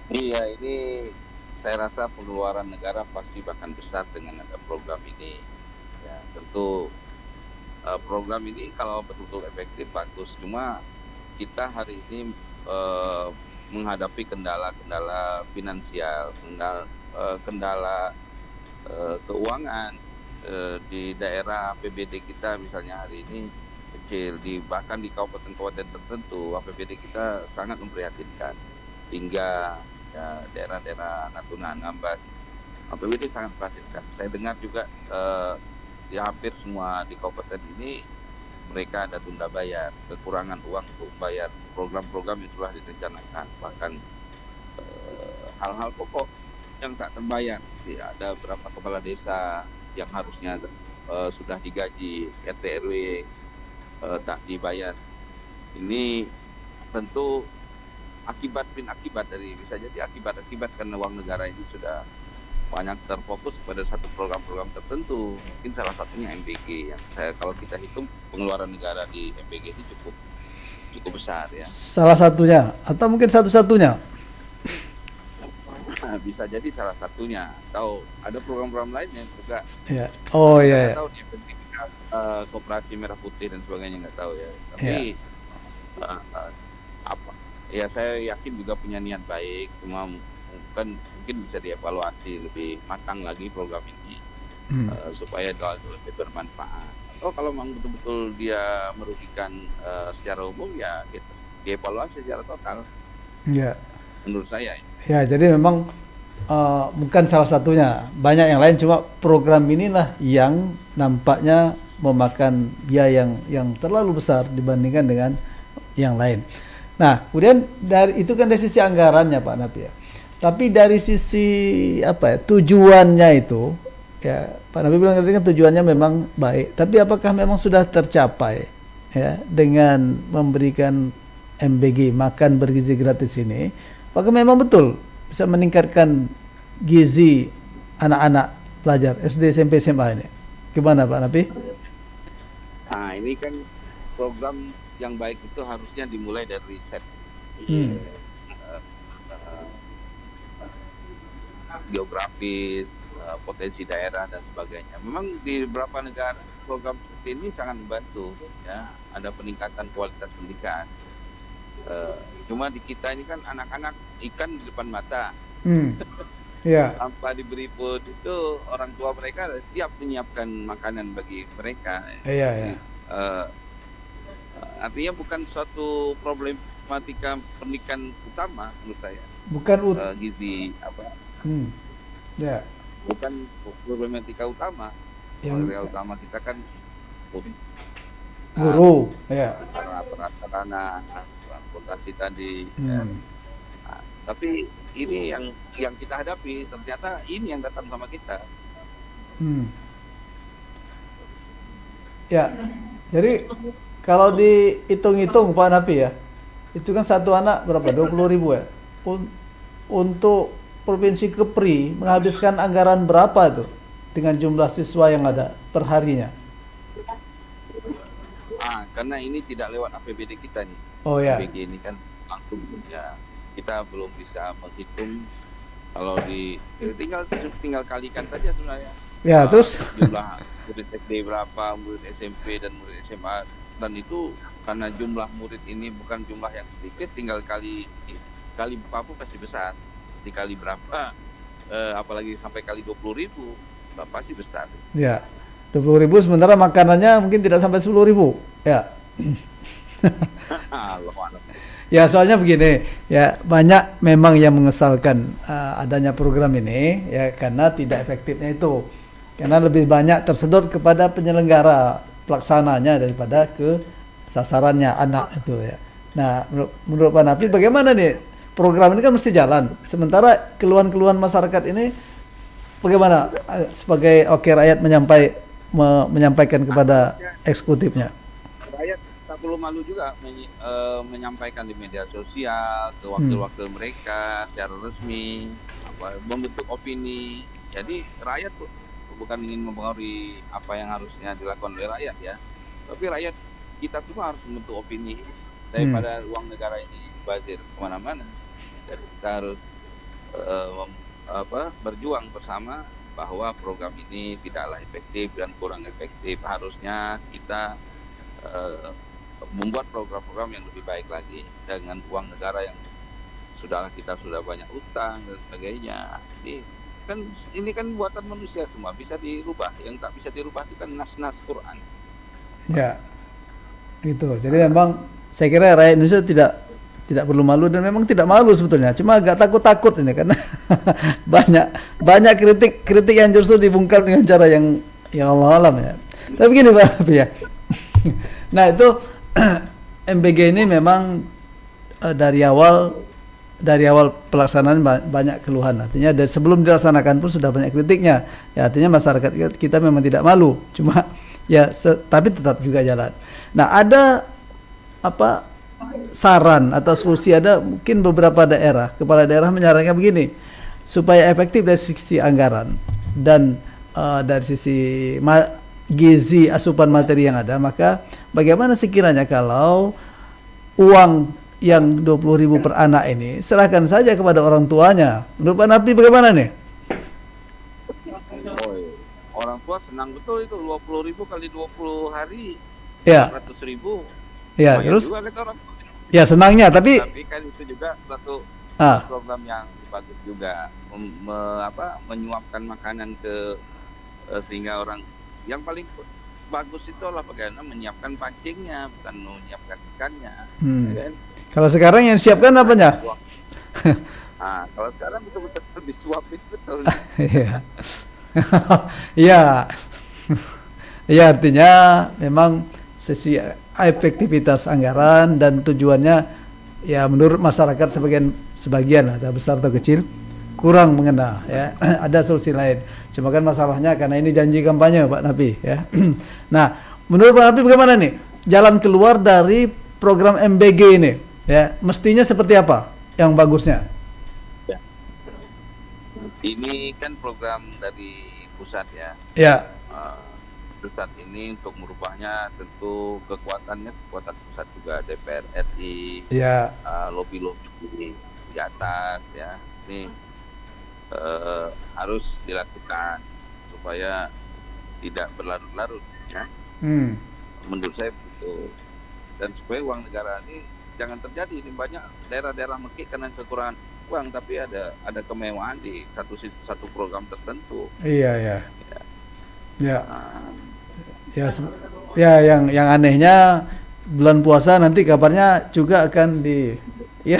Speaker 3: Iya, ini saya rasa pengeluaran negara pasti bahkan besar dengan ada program ini. Ya, tentu program ini kalau betul-betul efektif bagus. Cuma kita hari ini menghadapi kendala-kendala finansial, kendala keuangan di daerah APBD kita misalnya hari ini kecil, bahkan di kabupaten-kabupaten tertentu APBD kita sangat memprihatinkan hingga ya, daerah-daerah Natuna, Ngambas, APBD sangat memprihatinkan. Saya dengar juga di hampir semua di kabupaten ini mereka ada tunda bayar, kekurangan uang untuk bayar program-program yang sudah direncanakan, bahkan hal-hal pokok yang tak terbayar. Ada beberapa kepala desa yang harusnya sudah digaji, RT RW tak dibayar. Ini tentu akibat dari, bisa jadi akibat karena uang negara ini sudah banyak terfokus pada satu program-program tertentu. Mungkin salah satunya MBG yang kalau kita hitung pengeluaran negara di MBG ini cukup besar ya.
Speaker 2: Salah satunya atau mungkin satu-satunya?
Speaker 3: Bisa jadi salah satunya. Atau ada program-program lainnya juga.
Speaker 2: Ya. Oh iya.
Speaker 3: Nggak tahu nih, Koperasi Merah Putih dan sebagainya, nggak tahu ya. Tapi eh, eh, apa ya, saya yakin juga punya niat baik, cuma mungkin bisa dievaluasi lebih matang lagi program ini, supaya lebih bermanfaat. Atau kalau memang betul-betul dia merugikan secara umum, ya gitu, dievaluasi secara total
Speaker 2: Ya.
Speaker 3: menurut saya.
Speaker 2: Ya, jadi memang bukan salah satunya, banyak yang lain, cuma program inilah yang nampaknya memakan biaya yang terlalu besar dibandingkan dengan yang lain. Nah, kemudian dari itu kan dari sisi anggarannya Pak Napi ya. Tapi dari sisi apa ya, tujuannya itu ya, Pak Napi bilang tadi kan tujuannya memang baik, tapi apakah memang sudah tercapai ya dengan memberikan MBG, makan bergizi gratis ini? Apakah memang betul bisa meningkatkan gizi anak-anak pelajar SD, SMP, SMA ini? Gimana Pak Napi?
Speaker 3: Nah, ini kan program yang baik itu harusnya dimulai dari riset. Geografis, potensi daerah dan sebagainya. Memang di beberapa negara program seperti ini sangat membantu, ya, ada peningkatan kualitas pendidikan. Cuma di kita ini kan anak-anak ikan di depan mata.
Speaker 2: Ya.
Speaker 3: Tanpa diberi pun itu orang tua mereka siap menyiapkan makanan bagi mereka.
Speaker 2: Iya.
Speaker 3: Artinya bukan suatu problematika pendidikan utama menurut saya.
Speaker 2: Bukan
Speaker 3: gizi apa?
Speaker 2: Ya.
Speaker 3: Bukan problematika utama. Problematika utama kita kan
Speaker 2: guru, ya.
Speaker 3: Sarana transportasi tadi. Ya. Nah, tapi ini yang kita hadapi, ternyata ini yang datang sama kita.
Speaker 2: Ya, jadi kalau dihitung-hitung Pak Napi ya, itu kan satu anak berapa? 20.000 ya. Untuk Provinsi Kepri menghabiskan anggaran berapa tuh dengan jumlah siswa yang ada per harinya?
Speaker 3: Karena ini tidak lewat APBD kita nih.
Speaker 2: Oh ya.
Speaker 3: APBD ini kan langsung, ya, kita belum bisa menghitung. Kalau tinggal kalikan saja sebenarnya.
Speaker 2: Ya, terus
Speaker 3: jumlah murid SD berapa, murid SMP dan murid SMA, dan itu karena jumlah murid ini bukan jumlah yang sedikit, tinggal kali berapa pasti besar. Dikali berapa, apalagi sampai kali 20.000, pasti besar.
Speaker 2: Ya, 20.000 sementara makanannya mungkin tidak sampai 10.000. Ya. Ya, soalnya begini, ya, banyak memang yang mengesalkan adanya program ini ya, karena tidak efektifnya itu. Karena lebih banyak tersedot kepada penyelenggara pelaksananya daripada ke sasarannya anak itu ya. Nah, menurut Pak Napi bagaimana nih? Program ini kan mesti jalan. Sementara keluhan-keluhan masyarakat ini bagaimana sebagai rakyat menyampaikan kepada eksekutifnya?
Speaker 3: Rakyat tak perlu malu juga menyampaikan di media sosial ke wakil-wakil mereka secara resmi, membentuk opini. Jadi rakyat bukan ingin mempengaruhi apa yang harusnya dilakukan oleh rakyat ya, tapi rakyat kita semua harus membentuk opini daripada uang negara ini bazir kemana-mana. Dan kita harus berjuang bersama bahwa program ini tidaklah efektif dan kurang efektif. Harusnya kita membuat program-program yang lebih baik lagi dengan uang negara yang kita sudah banyak utang dan sebagainya. Ini kan buatan manusia semua, bisa dirubah. Yang tak bisa dirubah itu kan nas-nas Quran.
Speaker 2: Ya, gitu. Jadi memang saya kira rakyat Indonesia tidak perlu malu, dan memang tidak malu sebetulnya, cuma agak takut-takut ini karena banyak kritik yang justru dibungkam dengan cara yang Allah alam ya. Tapi begini Pak ya. Nah itu MBG ini memang dari awal pelaksanaan banyak keluhan. Artinya dari sebelum dilaksanakan pun sudah banyak kritiknya. Ya, artinya masyarakat kita memang tidak malu, cuma ya tapi tetap juga jalan. Nah ada saran atau solusi, ada mungkin beberapa kepala daerah menyarankan begini, supaya efektif dari sisi anggaran dan dari sisi gizi asupan materi yang ada, maka bagaimana sekiranya kalau uang yang 20.000 per anak ini serahkan saja kepada orang tuanya? Menurut Pak Napi bagaimana nih?
Speaker 3: Orang tua senang betul itu, 20.000 kali 20 hari,
Speaker 2: ya.
Speaker 3: 100.000.
Speaker 2: Ya, terus?
Speaker 3: Juga kata orang,
Speaker 2: Ya senangnya, tapi
Speaker 3: kan itu juga suatu
Speaker 2: ah,
Speaker 3: program yang bagus juga, menyuapkan makanan ke sehingga orang yang paling bagus itu adalah bagaimana menyiapkan pancingnya, bukan menyiapkan ikannya. Ya kan?
Speaker 2: Kalau sekarang yang siapkan apanya?
Speaker 3: Kalau sekarang betul-betul disuapin betul.
Speaker 2: Iya. Iya. Iya, artinya memang sisi efektivitas anggaran dan tujuannya ya menurut masyarakat sebagian lah, besar atau kecil, kurang mengena ya. Ada solusi lain. Cuma kan masalahnya karena ini janji kampanye Pak Napi ya. Nah, menurut Pak Napi bagaimana nih jalan keluar dari program MBG ini? Ya, mestinya seperti apa yang bagusnya?
Speaker 3: Ini kan program dari pusat ya.
Speaker 2: Ya.
Speaker 3: Pusat ini untuk merubahnya tentu kekuatan pusat juga, DPR RI,
Speaker 2: Ya.
Speaker 3: Lobby-lobby di atas ya. Ini harus dilakukan supaya tidak berlarut-larut ya. Menurut saya begitu. Dan supaya uang negara ini jangan terjadi. Ini banyak daerah-daerah mekik karena kekurangan uang, tapi ada kemewahan di satu program tertentu.
Speaker 2: Iya. Ya. Ya, yang anehnya bulan puasa nanti kabarnya juga akan ya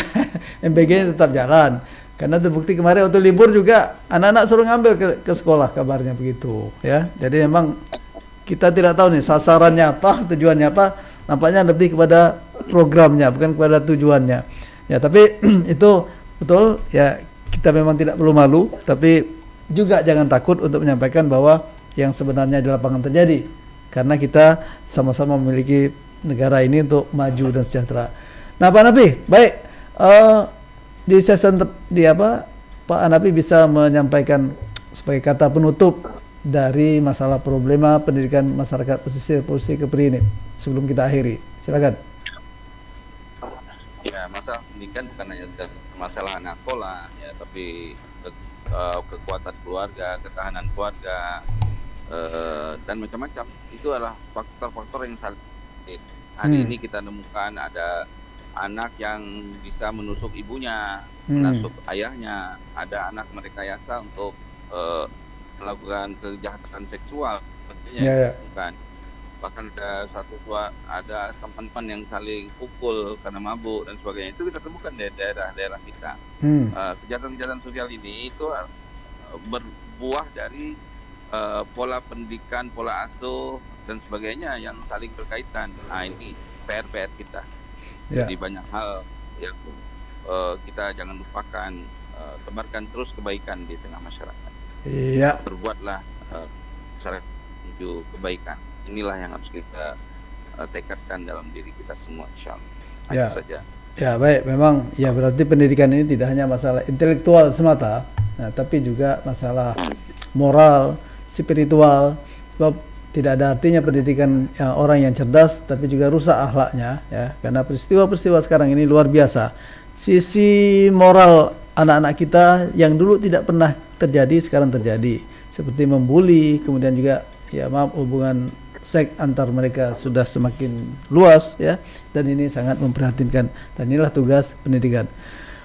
Speaker 2: MBG tetap jalan. Karena terbukti kemarin waktu libur juga anak-anak suruh ngambil ke sekolah, kabarnya begitu ya. Jadi memang kita tidak tahu nih sasarannya apa, tujuannya apa. Nampaknya lebih kepada programnya bukan kepada tujuannya. Ya, tapi itu betul ya, kita memang tidak perlu malu, tapi juga jangan takut untuk menyampaikan bahwa yang sebenarnya di lapangan terjadi, karena kita sama-sama memiliki negara ini untuk maju dan sejahtera. Nah Pak Napi, baik, di session Pak Napi bisa menyampaikan sebagai kata penutup dari masalah problema pendidikan masyarakat pesisir Kepri ini sebelum kita akhiri, silakan.
Speaker 3: Ya, masalah pendidikan bukan hanya sekedar masalah anak sekolah ya, tapi kekuatan keluarga, ketahanan keluarga, dan macam-macam. Itu adalah faktor-faktor yang saling. Hari ini kita nemukan ada anak yang bisa menusuk ibunya, menusuk ayahnya, ada anak merekayasa untuk melakukan kejahatan seksual, bukan. Bahkan ada teman-teman yang saling pukul karena mabuk dan sebagainya. Itu kita temukan di daerah-daerah kita. Kejahatan-kejahatan sosial ini itu berbuah dari pola pendidikan, pola asuh dan sebagainya yang saling berkaitan. Ini PR kita. Jadi banyak hal yang kita jangan lupakan, tebarkan terus kebaikan di tengah masyarakat.
Speaker 2: Iya.
Speaker 3: Berbuatlah masyarakat menuju kebaikan. Inilah yang harus kita tekadkan dalam diri kita semua, insyaallah. Itu saja.
Speaker 2: Ya, baik. Memang ya berarti pendidikan ini tidak hanya masalah intelektual semata, tapi juga masalah moral, spiritual. Sebab tidak ada artinya pendidikan orang yang cerdas tapi juga rusak akhlaknya ya, karena peristiwa-peristiwa sekarang ini luar biasa. Sisi moral anak-anak kita yang dulu tidak pernah terjadi sekarang terjadi, seperti membuli, kemudian juga hubungan seks antar mereka sudah semakin luas ya, dan ini sangat memprihatinkan, dan inilah tugas pendidikan.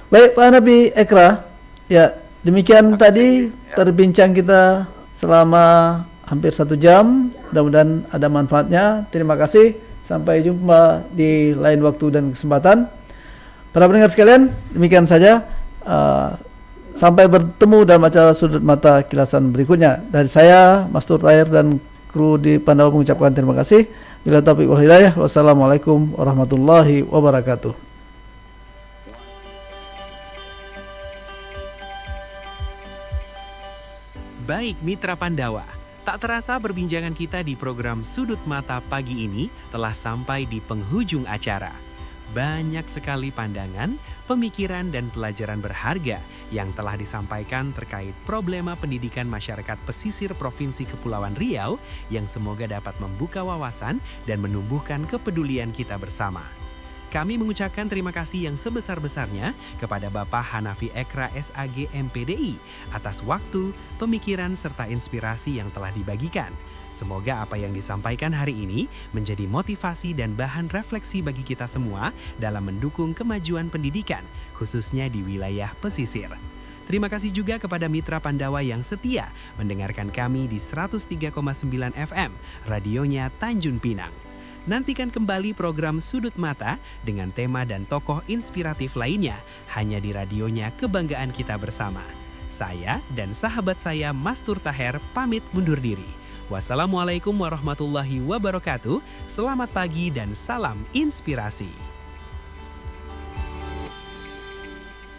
Speaker 2: Baik Pak Napi Ekra, ya demikian tadi perbincang kita selama hampir 1 jam, mudah-mudahan ada manfaatnya. Terima kasih, sampai jumpa di lain waktu dan kesempatan. Para pendengar sekalian, demikian saja, sampai bertemu dalam acara Sudut Mata Kilasan berikutnya. Dari saya Mastur Tahir dan kru di Pandawa mengucapkan terima kasih. Bila taufiq wal hidayah, wassalamualaikum warahmatullahi wabarakatuh.
Speaker 1: Baik Mitra Pandawa, tak terasa perbincangan kita di program Sudut Mata pagi ini telah sampai di penghujung acara. Banyak sekali pandangan, pemikiran, dan pelajaran berharga yang telah disampaikan terkait problema pendidikan masyarakat pesisir Provinsi Kepulauan Riau yang semoga dapat membuka wawasan dan menumbuhkan kepedulian kita bersama. Kami mengucapkan terima kasih yang sebesar-besarnya kepada Bapak Hanafi Ekra SAG MPDI atas waktu, pemikiran, serta inspirasi yang telah dibagikan. Semoga apa yang disampaikan hari ini menjadi motivasi dan bahan refleksi bagi kita semua dalam mendukung kemajuan pendidikan, khususnya di wilayah pesisir. Terima kasih juga kepada Mitra Pandawa yang setia mendengarkan kami di 103,9 FM, radionya Tanjung Pinang. Nantikan kembali program Sudut Mata dengan tema dan tokoh inspiratif lainnya hanya di radionya Kebanggaan Kita Bersama. Saya dan sahabat saya Mastur Taher pamit mundur diri. Wassalamualaikum warahmatullahi wabarakatuh. Selamat pagi dan salam inspirasi.